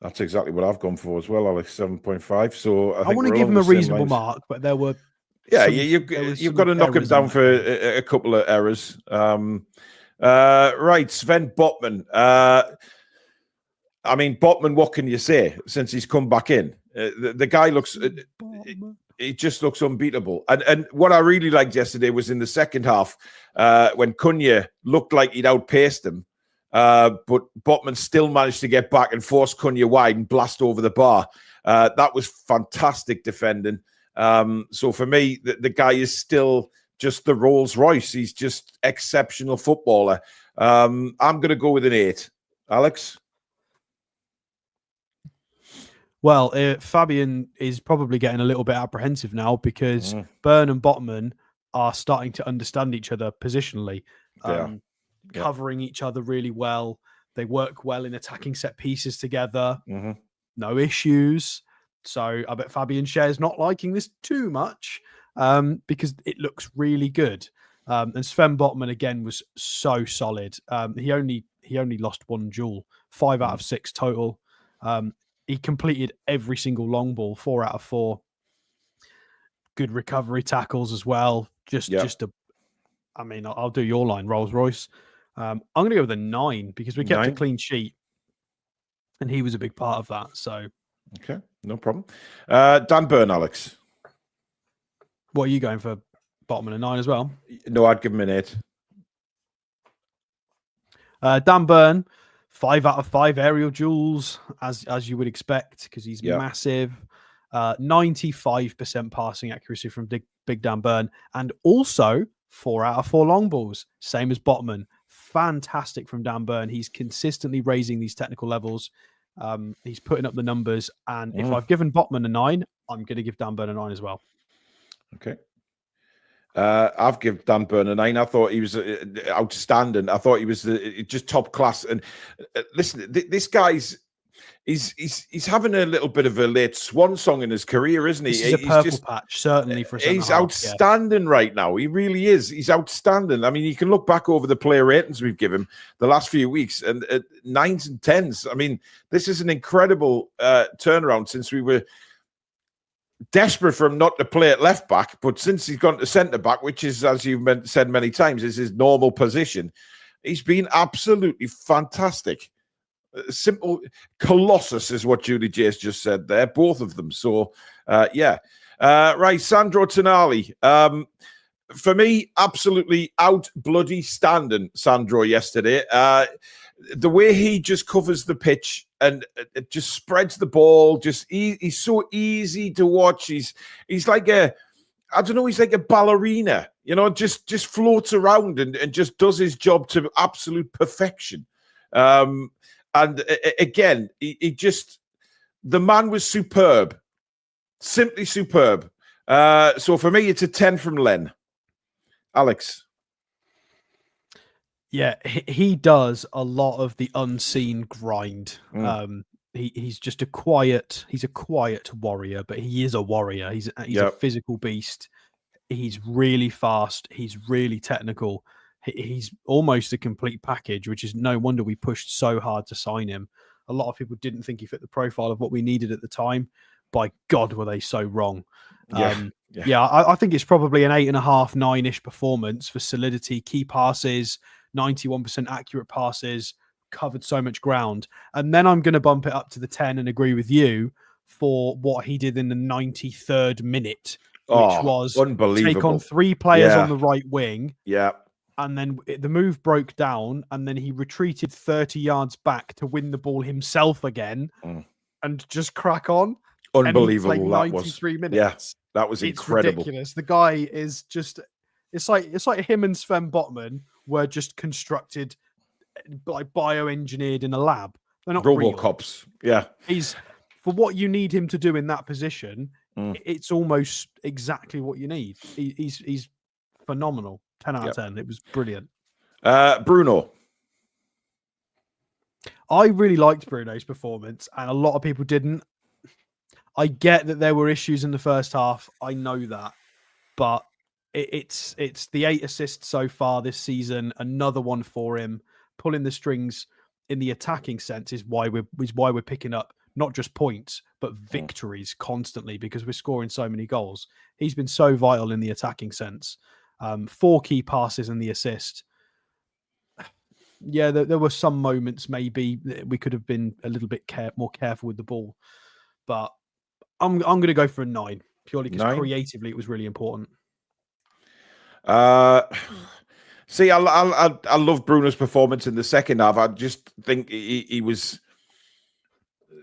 That's exactly what I've gone for as well, Alex. 7.5. So I want to give him a reasonable mark, but there were. Yeah, you've got to knock him down for a couple of errors. Right, Sven Botman. I mean, Botman, what can you say since he's come back in? The guy looks, he just looks unbeatable. And what I really liked yesterday was in the second half when Cunha looked like he'd outpaced him, but Botman still managed to get back and force Cunha wide and blast over the bar. That was fantastic defending. So for me, the guy is still just the Rolls Royce. He's just exceptional footballer. I'm going to go with an 8. Alex? Well, Fabian is probably getting a little bit apprehensive now because Burn and Botman are starting to understand each other positionally, covering each other really well. They work well in attacking set pieces together. No issues. So I bet Fabian Scher's not liking this too much because it looks really good. And Sven Botman again was so solid. He only lost 1 duel, 5 out of 6 total. He completed every single long ball, 4 out of 4. Good recovery tackles as well. I'll do your line, Rolls Royce. I'm going to go with a 9 because we kept a clean sheet, and he was a big part of that. So, okay, no problem. Dan Burn, Alex. What are you going for? Bottom and a 9 as well? No, I'd give him an 8. Dan Burn. 5 out of 5 aerial duels, as you would expect, because he's massive. 95% passing accuracy from Big Dan Burn, and also 4 out of 4 long balls, same as Botman. Fantastic from Dan Burn. He's consistently raising these technical levels. He's putting up the numbers, and if I've given Botman a 9, I'm going to give Dan Burn a 9 as well. Okay. I've given Dan Burn a 9. I thought he was outstanding. I thought he was just top class. And listen, this guy's he's having a little bit of a late swan song in his career, isn't he? This is a purple patch, certainly for a he's outstanding right now. He really is. He's outstanding. I mean, you can look back over the player ratings we've given him the last few weeks, and 9s and 10s. I mean, this is an incredible turnaround since we were desperate for him not to play at left back, but since he's gone to centre back, which is, as you've said many times, is his normal position, he's been absolutely fantastic. Simple colossus is what Julie J's just said there, both of them. So, yeah. Right, Sandro Tonali. For me, absolutely out bloody standing Sandro yesterday. The way he just covers the pitch and it just spreads the ball. He's so easy to watch. He's like he's like a ballerina, just floats around and just does his job to absolute perfection. And again, the man was superb, simply superb. So for me, it's a 10 from Len. Alex. Yeah, he does a lot of the unseen grind. He's just a quiet warrior, but he is a warrior. He's a physical beast. He's really fast. He's really technical. He's almost a complete package, which is no wonder we pushed so hard to sign him. A lot of people didn't think he fit the profile of what we needed at the time. By God, were they so wrong. I think it's probably an 8.5, 9-ish performance for solidity, key passes, 91% accurate passes, covered so much ground. And then I'm going to bump it up to the 10 and agree with you for what he did in the 93rd minute, which was unbelievable. Take on 3 players on the right wing. Yeah. And then the move broke down, and then he retreated 30 yards back to win the ball himself again and just crack on. Unbelievable. And like 93 minutes. Yeah, that was incredible. It's ridiculous. The guy is just, it's like him and Sven Botman were just constructed, like bioengineered in a lab. They're not RoboCops. Yeah. He's, for what you need him to do in that position, it's almost exactly what you need. He's phenomenal. 10 out of 10. It was brilliant. Bruno. I really liked Bruno's performance, and a lot of people didn't. I get that there were issues in the first half. I know that, but it's the 8 assists so far this season. Another one for him. Pulling the strings in the attacking sense is why we're picking up not just points but victories constantly, because we're scoring so many goals. He's been so vital in the attacking sense. 4 key passes and the assist. Yeah, there were some moments maybe we could have been a little bit more careful with the ball, but I'm going to go for a 9 purely because creatively it was really important. See, I love Bruno's performance in the second half. I just think he was.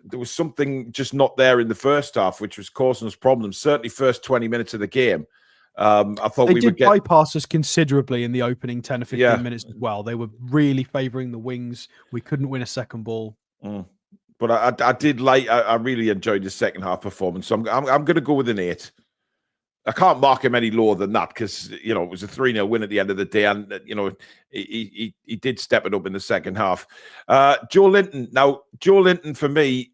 There was something just not there in the first half, which was causing us problems. Certainly, first 20 minutes of the game. I thought they did bypass us considerably in the opening 10 or 15 minutes as well. They were really favouring the wings. We couldn't win a second ball. But I really enjoyed his second half performance. So I'm going to go with an 8. I can't mark him any lower than that because, it was a 3-0 win at the end of the day. And, he did step it up in the second half. Joe Linton. Now, Joe Linton, for me,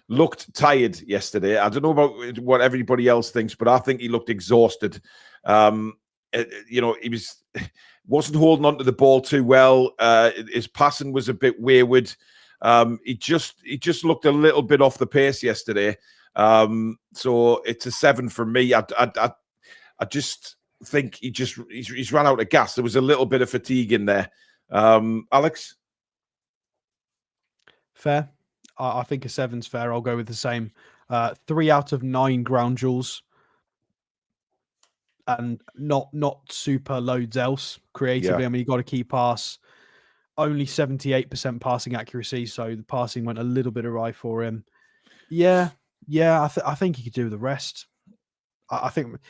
looked tired yesterday. I don't know about what everybody else thinks, but I think he looked exhausted. He wasn't holding on to the ball too well. His passing was a bit wayward. He just looked a little bit off the pace yesterday. So it's a 7 for me. I just think he's run out of gas. There was a little bit of fatigue in there. Alex? Fair. I think a 7's fair. I'll go with the same. 3 out of 9 ground duels. And not super loads else creatively. Yeah. I mean, he got a key pass. Only 78% passing accuracy, so the passing went a little bit awry for him. Yeah. I think he could do the rest. I think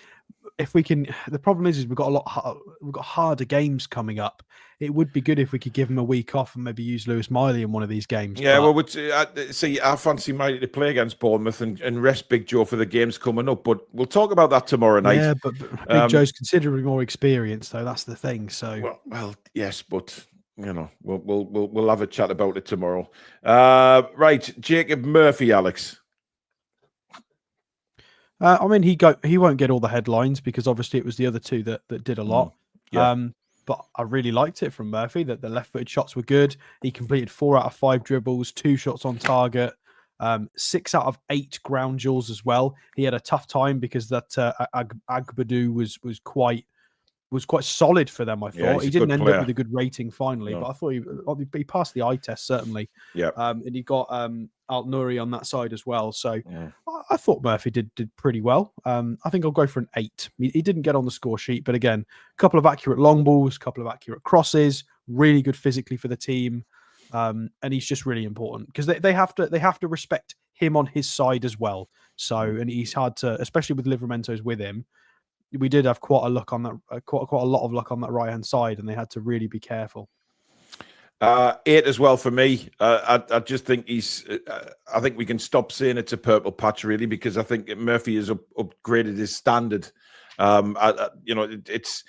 if we can, the problem is we've got we've got harder games coming up. It would be good if we could give him a week off and maybe use Lewis Miley in one of these games. Yeah, well, see, I fancy Miley to play against Bournemouth and rest Big Joe for the games coming up. But we'll talk about that tomorrow night. Yeah, but Big Joe's considerably more experienced, though. That's the thing. So, well, yes, but we'll have a chat about it tomorrow. Right, Jacob Murphy, Alex. I mean, he won't get all the headlines because obviously it was the other two that did a lot. Yeah. But I really liked it from Murphy that the left-footed shots were good. He completed 4 out of 5 dribbles, 2 shots on target, 6 out of 8 ground duels as well. He had a tough time because that Agbadu was quite solid for them. I thought he didn't end up with a good rating finally, but I thought he passed the eye test certainly. Yeah, and he got Al Nouri on that side as well. So I thought Murphy did pretty well. I think I'll go for an 8. He didn't get on the score sheet, but again, a couple of accurate long balls, a couple of accurate crosses, really good physically for the team, and he's just really important because they have to respect him on his side as well. So and he's hard to, especially with Livramento's with him. We did have quite a lot of luck on that right hand side, and they had to really be careful. 8 as well for me. I just think I think we can stop saying it's a purple patch really, because I think Murphy has upgraded his standard. It's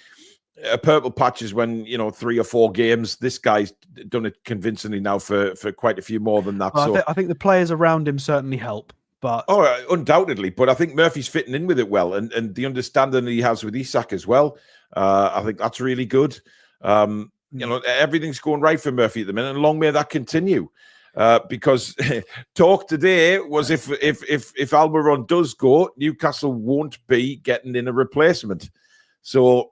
a purple patch is when 3 or 4 games. This guy's done it convincingly now for quite a few more than that. Well, I think the players around him certainly help. But undoubtedly, but I think Murphy's fitting in with it well, and the understanding that he has with Isak as well. I think that's really good. Everything's going right for Murphy at the minute, and long may that continue. Because talk today was if Almiron does go, Newcastle won't be getting in a replacement. So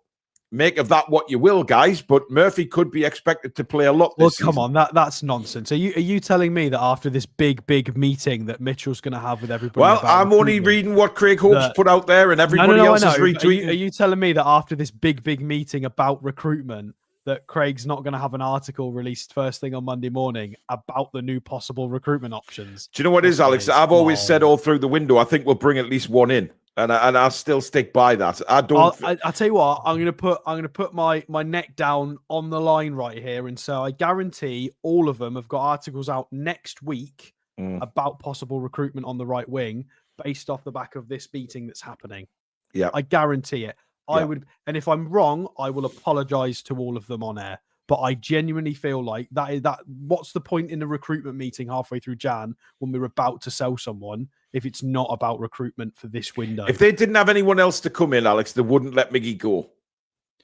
make of that what you will, guys. But Murphy could be expected to play a lot this season. Come on, that's nonsense. Are you telling me that after this big meeting that Mitchell's going to have with everybody? Well, I'm only reading what Craig Hope's put out there, and everybody else is retweeting. Are you telling me that after this big meeting about recruitment, that Craig's not going to have an article released first thing on Monday morning about the new possible recruitment options? Do you know what it is, Alex? I've always said all through the window, I think we'll bring at least one in. And I'll still stick by that. I'll tell you what. I'm gonna put my neck down on the line right here, and so I guarantee all of them have got articles out next week about possible recruitment on the right wing, based off the back of this meeting that's happening. Yeah, I guarantee it. I would, and if I'm wrong, I will apologise to all of them on air. But I genuinely feel like that. What's the point in a recruitment meeting halfway through Jan when we're about to sell someone if it's not about recruitment for this window? If they didn't have anyone else to come in, Alex, they wouldn't let Miggy go.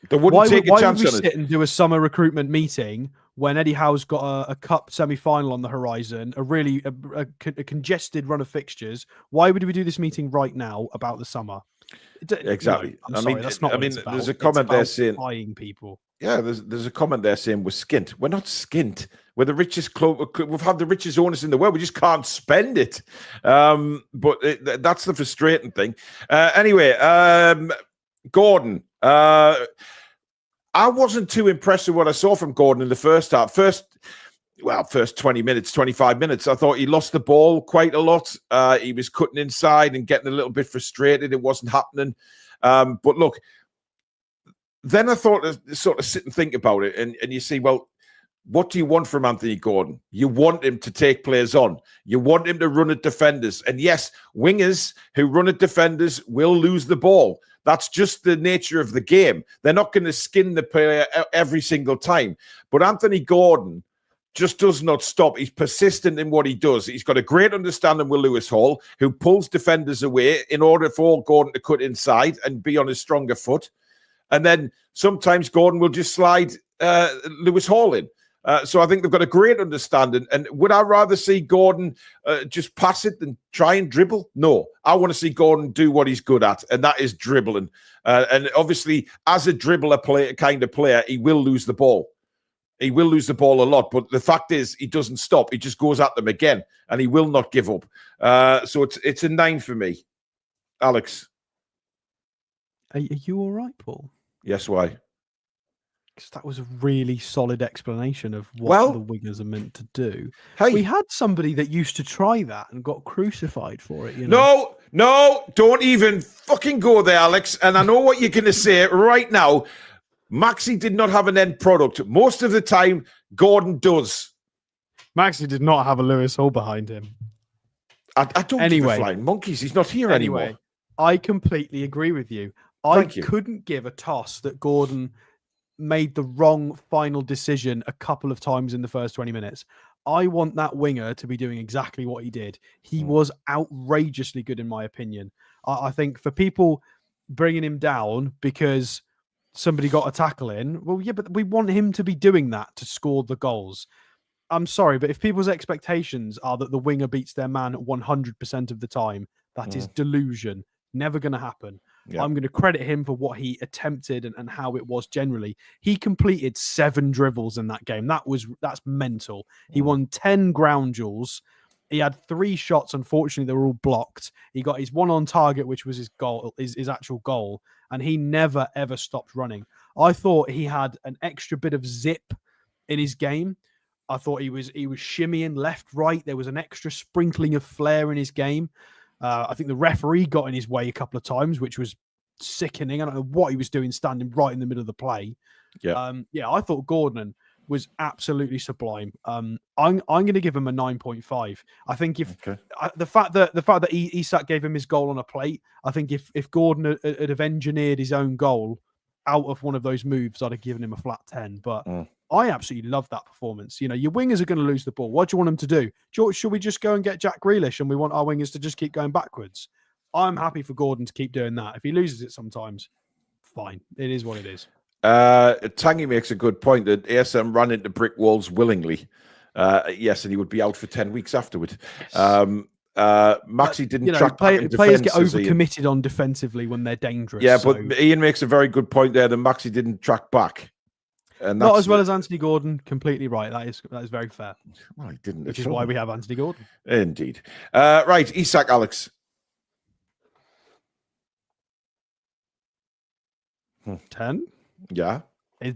They wouldn't take a chance on it. Why would we sit and do a summer recruitment meeting when Eddie Howe's got a cup semi-final on the horizon, a congested run of fixtures? Why would we do this meeting right now about the summer? Exactly. No, sorry, that's not what it's about. There's a comment there saying buying people. Yeah, there's a comment there saying we're skint. We're not skint. We're the richest club. We've had the richest owners in the world. We just can't spend it. But that's the frustrating thing. Anyway, Gordon. I wasn't too impressed with what I saw from Gordon in the first half. First 20 minutes, 25 minutes, I thought he lost the ball quite a lot. He was cutting inside and getting a little bit frustrated. It wasn't happening. But look, then I thought to sort of sit and think about it. And you see, well, what do you want from Anthony Gordon? You want him to take players on. You want him to run at defenders. And yes, wingers who run at defenders will lose the ball. That's just the nature of the game. They're not going to skin the player every single time. But Anthony Gordon just does not stop. He's persistent in what he does. He's got a great understanding with Lewis Hall, who pulls defenders away in order for Gordon to cut inside and be on his stronger foot. And then sometimes Gordon will just slide Lewis Hall in. So I think they've got a great understanding. And would I rather see Gordon just pass it than try and dribble? No. I want to see Gordon do what he's good at, and that is dribbling. And obviously, as a dribbler kind of player, he will lose the ball. He will lose the ball a lot. But the fact is, he doesn't stop. He just goes at them again, and he will not give up. So it's a 9 for me. Alex? Are you all right, Paul? Yes, why? Alex, that was a really solid explanation of what the wingers are meant to do. Hey, we had somebody that used to try that and got crucified for it. You know? No, don't even fucking go there, Alex. And I know what you're going to say right now. Maxi did not have an end product. Most of the time, Gordon does. Maxi did not have a Lewis Hall behind him. I don't give a flying monkeys. He's not here anymore. I completely agree with you. I couldn't give a toss that Gordon made the wrong final decision a couple of times in the first 20 minutes. I want that winger to be doing exactly what he did. He was outrageously good, in my opinion. I think for people bringing him down because somebody got a tackle in, well, yeah, but we want him to be doing that to score the goals. I'm sorry, but if people's expectations are that the winger beats their man 100% of the time, that is delusion. Never going to happen. Yep. I'm going to credit him for what he attempted and how it was generally. He completed 7 dribbles in that game. That's mental. He won 10 ground duels. He had 3 shots. Unfortunately, they were all blocked. He got his one on target, which was his goal, his actual goal, and he never ever stopped running. I thought he had an extra bit of zip in his game. I thought he was shimmying left, right. There was an extra sprinkling of flair in his game. I think the referee got in his way a couple of times, which was sickening. I don't know what he was doing standing right in the middle of the play. Yeah, I thought Gordon was absolutely sublime. I'm going to give him a 9.5. I think the fact that Isak gave him his goal on a plate, I think if Gordon had have engineered his own goal out of one of those moves, I'd have given him a flat 10. But I absolutely love that performance. You know, your wingers are going to lose the ball. What do you want them to do? Should we just go and get Jack Grealish and we want our wingers to just keep going backwards? I'm happy for Gordon to keep doing that. If he loses it sometimes, fine. It is what it is. Tangy makes a good point that ASM ran into brick walls willingly. Yes, and he would be out for 10 weeks afterward. Maxi didn't track back in players defense, get overcommitted on defensively when they're dangerous. Yeah, but Ian makes a very good point there that Maxi didn't track back. And not as well as Anthony Gordon. Completely right. That is very fair. Well, he didn't. Which is why we have Anthony Gordon. Indeed. Right, Isak, Alex. 10. Yeah.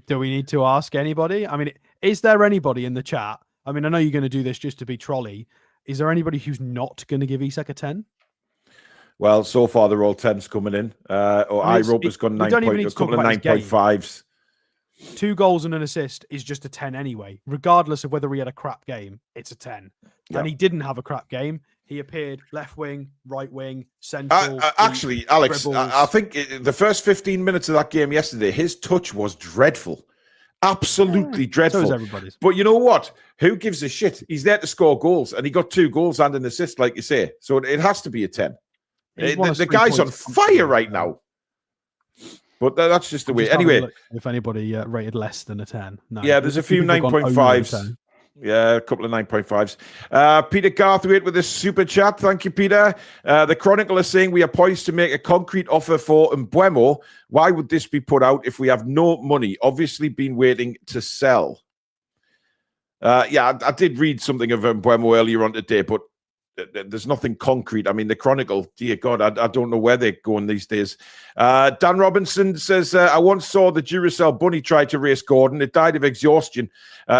Do we need to ask anybody? I mean, is there anybody in the chat? I mean, I know you're going to do this just to be trolley. Is there anybody who's not going to give Isak a 10? Well, so far they're all 10s coming in. Iropa's gone 9 points, a couple of 9.5s. 2 goals and an assist is just a 10 anyway. Regardless of whether he had a crap game, it's a 10. Yep. And he didn't have a crap game. He appeared left wing, right wing, central. Actually, Alex, I think the first 15 minutes of that game yesterday, his touch was dreadful. Absolutely dreadful. So is everybody's. But you know what? Who gives a shit? He's there to score goals, and he got 2 goals and an assist, like you say. So it has to be a 10. The guy's on fire right now. But that's just the way. Anyway, if anybody rated less than a 10, no. Yeah, there's a few 9.5s. Yeah, a couple of 9.5s. Peter Garthwaite with a super chat. Thank you, Peter. The Chronicle is saying we are poised to make a concrete offer for Mbeumo. Why would this be put out if we have no money? Obviously been waiting to sell. I did read something of Mbeumo earlier on today, but there's nothing concrete. I mean, the Chronicle, dear God, I don't know where they're going these days. Dan Robinson says, I once saw the Duracell bunny try to race Gordon. It died of exhaustion.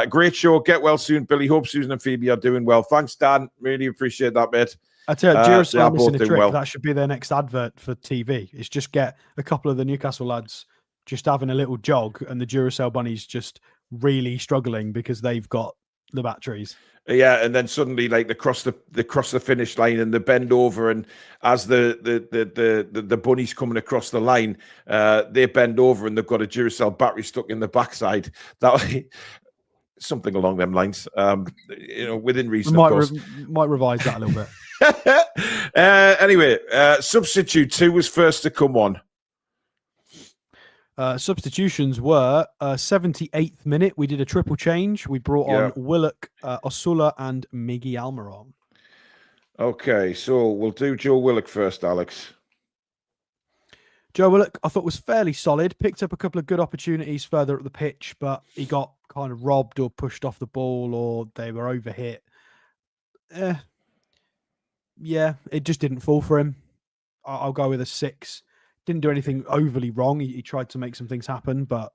Great show. Get well soon, Billy. Hope Susan and Phoebe are doing well. Thanks, Dan. Really appreciate that, mate. I tell you, Duracell missing a trick. Well. That should be their next advert for TV. It's just get a couple of the Newcastle lads just having a little jog and the Duracell bunnies just really struggling because they've got the batteries. Yeah, and then suddenly, like they cross the finish line and they bend over, and as the bunny's coming across the line, they bend over and they've got a Duracell battery stuck in the backside. That something along them lines. Within reason, of course. Might revise that a little bit. Anyway, substitute 2 was first to come on. Substitutions were 78th minute. We did a triple change. We brought on Willock, Osula, and Miggy Almiron. Okay, so we'll do Joe Willock first, Alex. Joe Willock, I thought was fairly solid. Picked up a couple of good opportunities further up the pitch, but he got kind of robbed or pushed off the ball, or they were overhit. Yeah, it just didn't fall for him. I'll go with a 6. Didn't do anything overly wrong. He tried to make some things happen, but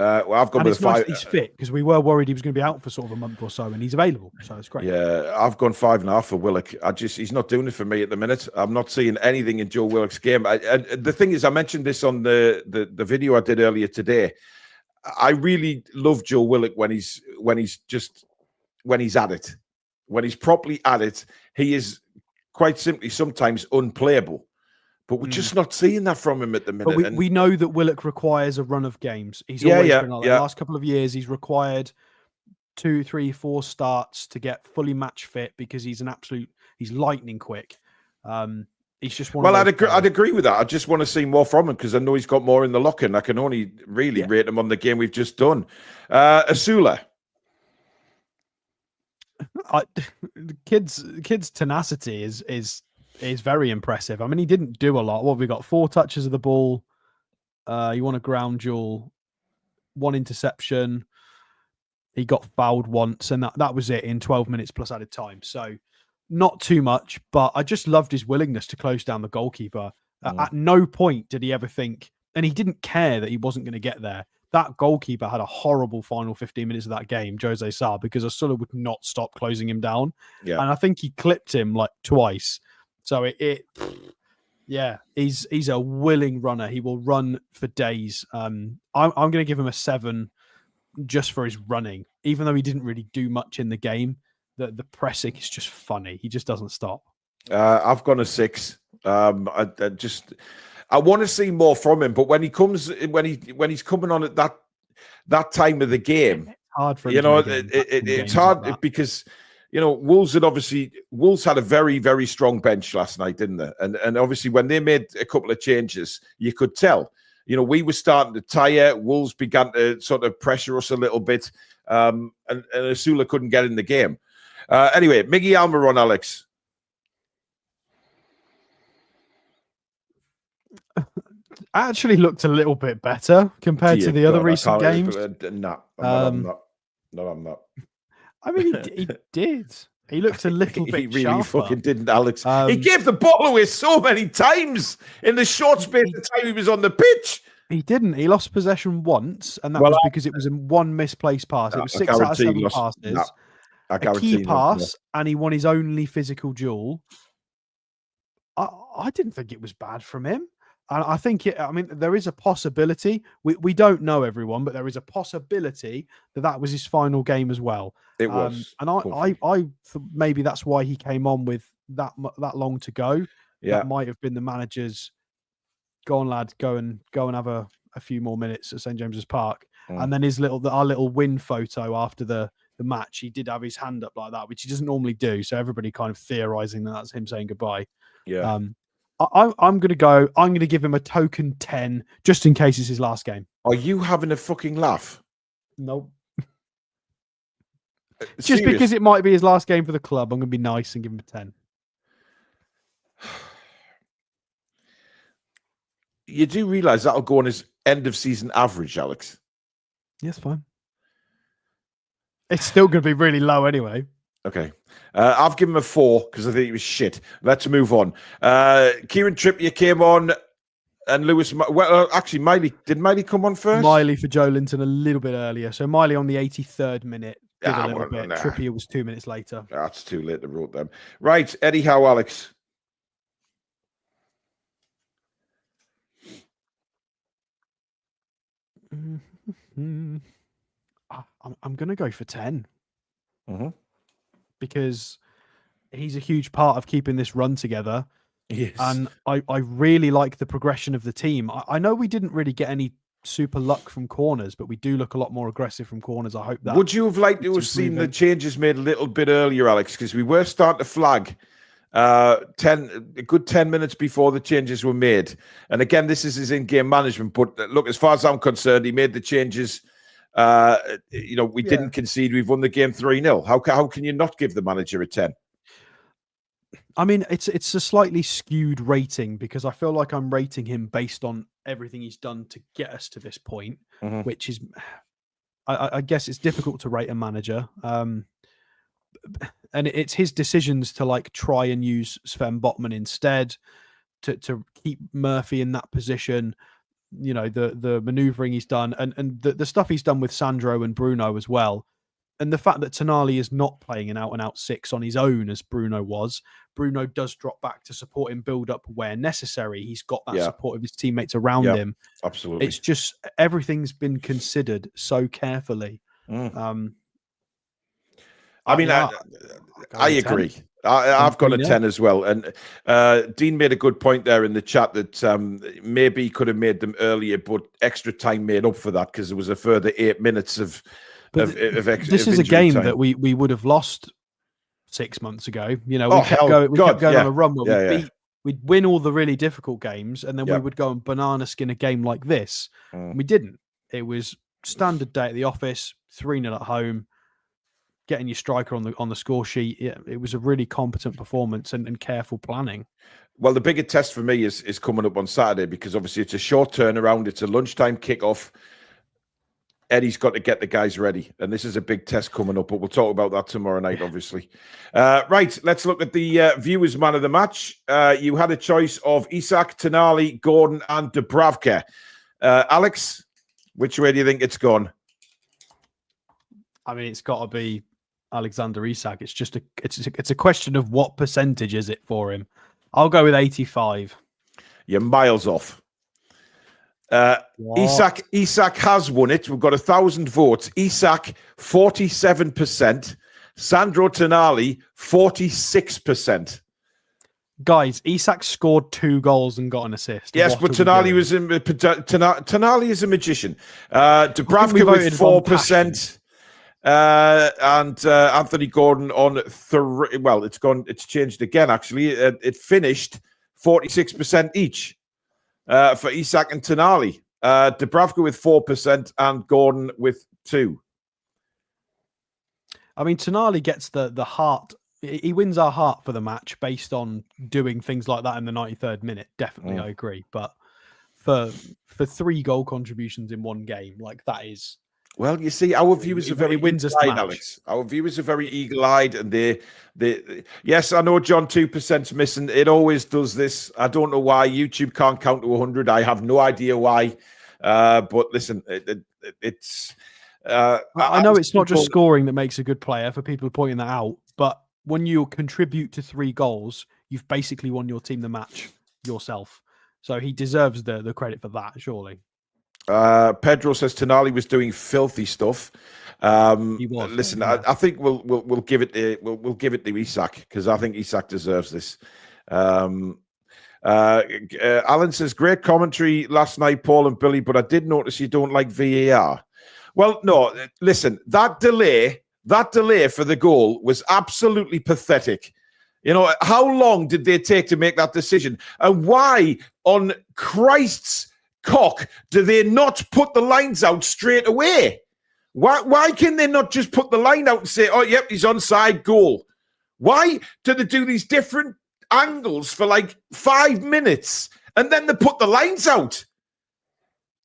Well, I've gone And with it's a nice 5. that he's fit because we were worried he was going to be out for sort of a month or so, and he's available, so it's great. Yeah, I've gone 5.5 for Willock. He's not doing it for me at the minute. I'm not seeing anything in Joe Willock's game. And the thing is, I mentioned this on the video I did earlier today. I really love Joe Willock when he's at it. When he's properly at it, he is quite simply sometimes unplayable. But we're just not seeing that from him at the minute. But we know that Willock requires a run of games. He's always been like that. The last couple of years, he's required 2, 3, 4 starts to get fully match fit because he's lightning quick. He's just one. Well, I'd agree with that. I just want to see more from him because I know he's got more in the locker, and I can only really rate him on the game we've just done. Asula. The kid's tenacity is very impressive. I mean, he didn't do a lot. What have we got? 4 touches of the ball. He won a ground duel, 1 interception. He got fouled once, and that was it in 12 minutes plus added time. So not too much, but I just loved his willingness to close down the goalkeeper. At no point did he ever think, and he didn't care that he wasn't going to get there. That goalkeeper had a horrible final 15 minutes of that game, Jose Sarr, because Asula would not stop closing him down. Yeah. And I think he clipped him like twice. So he's a willing runner. He will run for days. I'm going to give him a 7 just for his running, even though he didn't really do much in the game. The pressing is just funny. He just doesn't stop. I've gone a 6. I want to see more from him, but when he's coming on at that time of the game, it's hard for him. It's hard because Wolves had a very, very strong bench last night, didn't they? And obviously when they made a couple of changes, you could tell. We were starting to tire. Wolves began to sort of pressure us a little bit, and Asula couldn't get in the game. Anyway, Miggy Almiron, Alex. Actually looked a little bit better compared to the other recent games. No, I'm not. I mean, he did. He looked a little bit He really sharper. fucking didn't, Alex. He gave the ball away so many times in the short space of time he was on the pitch. He didn't. He lost possession once, and that was because it was in 1 misplaced pass. It was 6 out of 7 passes. A key pass, and he won his only physical duel. I didn't think it was bad from him. And I think there is a possibility. We don't know everyone, but there is a possibility that was his final game as well. It was. And I thought maybe that's why he came on with that long to go. Yeah. That might have been the manager's, go on, lad, go and have a few more minutes at St. James's Park. And then our little win photo after the match, he did have his hand up like that, which he doesn't normally do. So everybody kind of theorizing that that's him saying goodbye. Yeah. I'm going to give him a token 10 just in case it's his last game. Are you having a fucking laugh? Nope. Just because it might be his last game for the club, I'm going to be nice and give him a 10. You do realise that'll go on his end of season average, Alex? Yes, fine. It's still going to be really low anyway. Okay. I've given him a 4 because I think he was shit. Let's move on. Kieran Trippier came on and Lewis... Well, actually, Miley... Did Miley come on first? Miley for Joe Linton a little bit earlier. So Miley on the 83rd minute did a little bit. Trippier was 2 minutes later. That's too late to wrote them. Right. Eddie Howe, Alex. I'm going to go for 10. Mm-hmm. Because he's a huge part of keeping this run together. Yes. And I really like the progression of the team. I know we didn't really get any super luck from corners, but we do look a lot more aggressive from corners. I hope that. Would you have liked to have seen the changes made a little bit earlier, Alex? Because we were starting to flag a good 10 minutes before the changes were made. And again, this is his in-game management. But look, as far as I'm concerned, he made the changes. We didn't concede. We've won the game 3-0. How can you not give the manager a 10? I mean, it's a slightly skewed rating because I feel like I'm rating him based on everything he's done to get us to this point, which is, I guess it's difficult to rate a manager. And it's his decisions to try and use Sven Botman instead, to keep Murphy in that position. the manoeuvring he's done, and the stuff he's done with Sandro and Bruno as well. And the fact that Tonali is not playing an out-and-out 6 on his own as Bruno was. Bruno does drop back to support him, build up where necessary. He's got that support of his teammates around him. Absolutely. It's just everything's been considered so carefully. I mean, I agree. 10. I've got a 10 as well. And Dean made a good point there in the chat that maybe he could have made them earlier, but extra time made up for that because there was a further 8 minutes of this is a game time that we would have lost 6 months ago. We kept going on a run where we'd win all the really difficult games, and then we would go and banana skin a game like this. We didn't. It was standard day at the office, 3-0 at home, getting your striker on the score sheet. It was a really competent performance and careful planning. Well, the bigger test for me is coming up on Saturday, because obviously it's a short turnaround. It's a lunchtime kickoff. Eddie's got to get the guys ready, and this is a big test coming up, but we'll talk about that tomorrow night, obviously. Right, let's look at the viewers' man of the match. You had a choice of Isak, Tonali, Gordon, and Dubravka. Alex, which way do you think it's gone? I mean, it's got to be Alexander Isak. It's just it's a question of what percentage is it for him. I'll go with 85. You're miles off. Isak has won it. We've got 1,000 votes. Isak 47%. Sandro Tonali 46%. Guys, Isak scored 2 goals and got an assist. Yes, but Tonali is a magician. Dubravka with 4%. And Anthony Gordon on 3. Well, it's changed again, actually. It finished 46% each. For Isak and Tonali. Dubravka with 4% and Gordon with 2%. I mean, Tonali gets the heart. He wins our heart for the match based on doing things like that in the 93rd minute. Definitely, I agree. But for 3 goal contributions in one game, like that is... Well, you see, our viewers are very eagle-eyed, Alex. Our viewers are very eagle-eyed, and they. Yes, I know John 2%'s missing. It always does this. I don't know why YouTube can't count to 100. I have no idea why. But listen, it's. I know it's not just scoring that makes a good player. For people pointing that out, but when you contribute to 3 goals, you've basically won your team the match yourself. So he deserves the credit for that, surely. Pedro says Tonali was doing filthy stuff. He was. Listen, I think we'll give it to Isak, because I think Isak deserves this. Alan says great commentary last night, Paul and Billy, but I did notice you don't like VAR. Well, no, listen, that delay for the goal was absolutely pathetic. How long did they take to make that decision, and why on Christ's cock do they not put the lines out straight away? Why can they not just put the line out and say, oh, yep, he's onside, goal? Why do they do these different angles for like 5 minutes and then they put the lines out?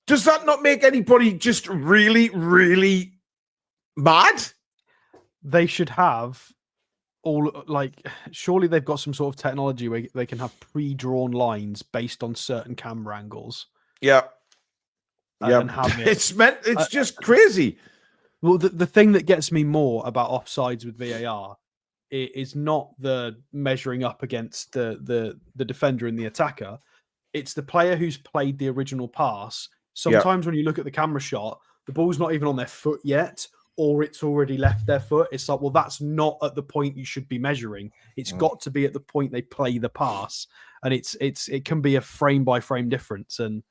Does that not make anybody just really, really mad? They should have surely they've got some sort of technology where they can have pre-drawn lines based on certain camera angles. Yeah. And have it. It's just crazy. Well, the thing that gets me more about offsides with VAR is not the measuring up against the defender and the attacker. It's the player who's played the original pass. Sometimes when you look at the camera shot, the ball's not even on their foot yet, or it's already left their foot. It's like, well, that's not at the point you should be measuring. It's got to be at the point they play the pass, and it can be a frame by frame difference. And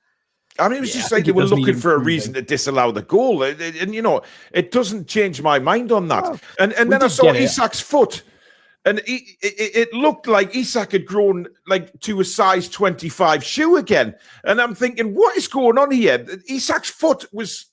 I mean, it was just like they were looking for a reason to disallow the goal. And it doesn't change my mind on that. Oh, and then I saw Isak's foot, and it looked like Isak had grown like to a size 25 shoe again. And I'm thinking, what is going on here? Isak's foot was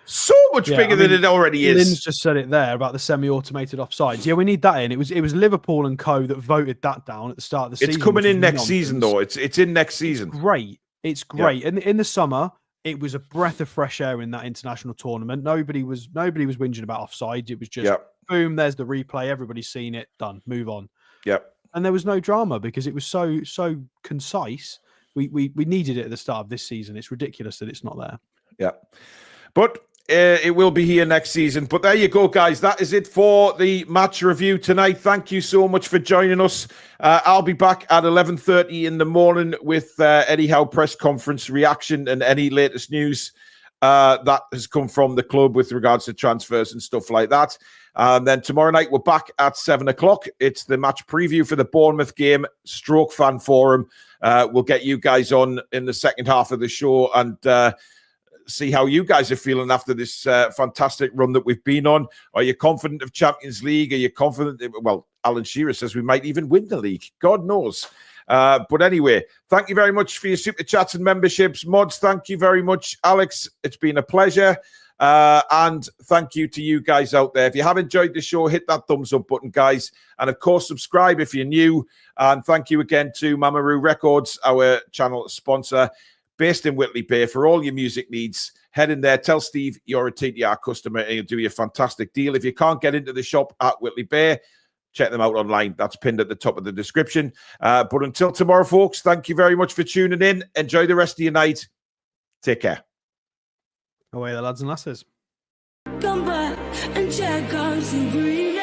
so much bigger than it already is. Lynn's just said it there about the semi-automated offsides. Yeah, we need that in. It was Liverpool and co that voted that down at the start of the season. It's coming in next season, though. It's in next season. Great. It's great. And in the summer, it was a breath of fresh air in that international tournament. Nobody was whinging about offsides. It was just boom, there's the replay. Everybody's seen it. Done. Move on. Yep. And there was no drama because it was so concise we needed it at the start of this season. It's ridiculous that it's not there. Yeah. But it will be here next season. But there you go, guys. That is it for the match review tonight. Thank you so much for joining us. I'll be back at 11:30 in the morning with Eddie Howe press conference reaction and any latest news that has come from the club with regards to transfers and stuff like that. And then tomorrow night, we're back at 7 o'clock. It's the match preview for the Bournemouth game, Stroke Fan Forum. We'll get you guys on in the second half of the show and see how you guys are feeling after this fantastic run that we've been on. Are you confident of Champions League? Are you confident? Well, Alan Shearer says we might even win the league. God knows. But anyway, thank you very much for your super chats and memberships. Mods, thank you very much. Alex, it's been a pleasure. And thank you to you guys out there. If you have enjoyed the show, hit that thumbs up button, guys. And of course, subscribe if you're new. And thank you again to Mamaroo Records, our channel sponsor, based in Whitley Bay. For all your music needs, head in there. Tell Steve you're a TTR customer and he'll do you a fantastic deal. If you can't get into the shop at Whitley Bay, check them out online. That's pinned at the top of the description. But until tomorrow, folks, thank you very much for tuning in. Enjoy the rest of your night. Take care. Away the lads and lasses. Come back and check out some green.